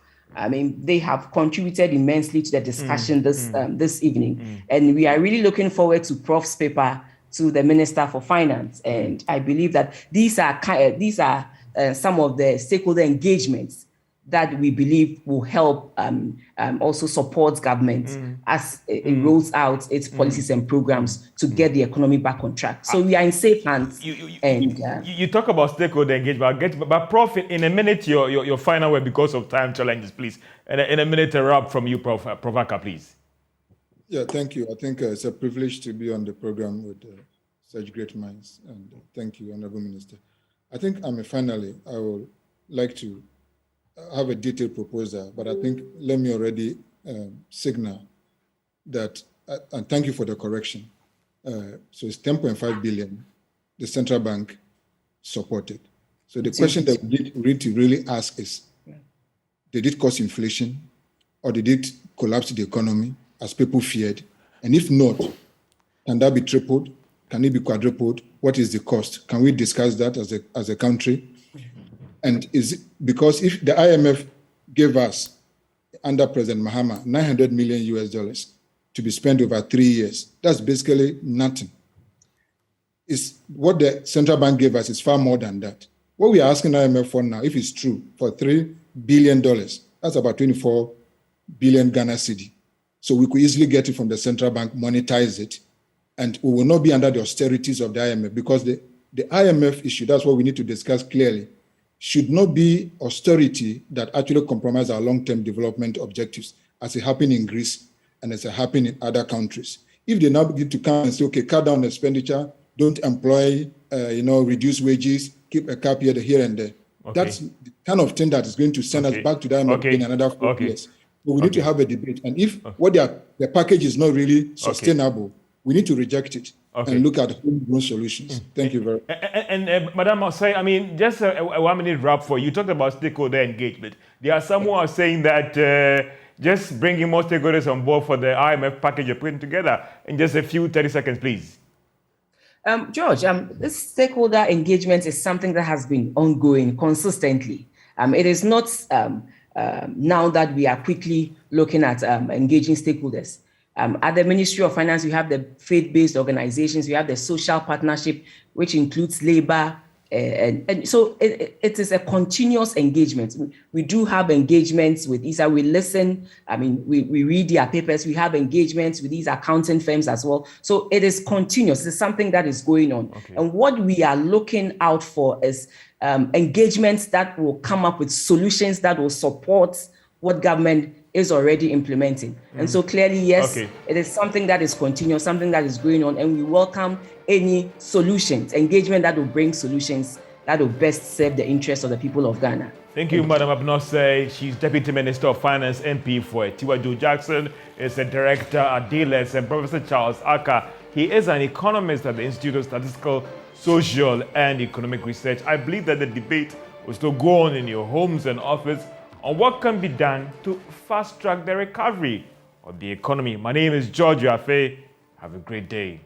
They have contributed immensely to the discussion this evening. And we are really looking forward to Prof's paper to the Minister for Finance. And I believe that these are some of the stakeholder engagements that we believe will help also support government as it rolls out its policies and programs to get the economy back on track. So we are in safe hands. You talk about stakeholder engagement, but Prof, in a minute, your final word because of time challenges, please. And in a minute, a wrap from you, Prof. Atta, please. Yeah, thank you. I think it's a privilege to be on the program with such great minds. And thank you, Honorable Minister. I think, finally, I would like to have a detailed proposal, but I think let me already signal that, and thank you for the correction. So it's 10.5 billion the central bank supported. So the question that we need to really ask is, did it cause inflation or did it collapse the economy as people feared? And if not, can that be tripled? Can it be quadrupled? What is the cost? Can we discuss that as a country? And is it, because if the IMF gave us, under President Mahama, $900 million to be spent over 3 years, that's basically nothing. It's what the central bank gave us is far more than that. What we are asking IMF for now, if it's true, for $3 billion, that's about 24 billion Ghana cedi. So we could easily get it from the central bank, monetize it, and we will not be under the austerities of the IMF, because the IMF issue, that's what we need to discuss clearly, should not be austerity that actually compromise our long-term development objectives, as it happened in Greece and as it happened in other countries. If they now begin to come and say, okay, cut down expenditure, don't employ, reduce wages, keep a cap here and there. Okay. That's the kind of thing that is going to send us back to the IMF in another 4 years. But we need to have a debate. And if the package is not really sustainable, we need to reject it and look at homegrown solutions. Thank you very much. And Madam Osei, just a 1 minute wrap for you. You talked about stakeholder engagement. There are some who are saying that just bringing more stakeholders on board for the IMF package you're putting together in just a few 30 seconds, please. George, this stakeholder engagement is something that has been ongoing consistently. It is not now that we are quickly looking at engaging stakeholders. At the Ministry of Finance, we have the faith-based organizations, we have the social partnership, which includes labor. And so it is a continuous engagement. We do have engagements with ISA. We listen. I mean, we read their papers. We have engagements with these accounting firms as well. So it is continuous. It's something that is going on. Okay. And what we are looking out for is engagements that will come up with solutions that will support what government is already implementing. And so clearly, yes, it is something that is continuous, something that is going on, and we welcome any solutions, engagement that will bring solutions that will best serve the interests of the people of Ghana. Thank you, Madam Abnose. She's Deputy Minister of Finance MP for Tiwa Joe Jackson, is a Director at DLS, and Professor Charles Aka. He is an economist at the Institute of Statistical, Social and Economic Research. I believe that the debate will still go on in your homes and office on what can be done to fast-track the recovery of the economy. My name is George Wiafe. Have a great day.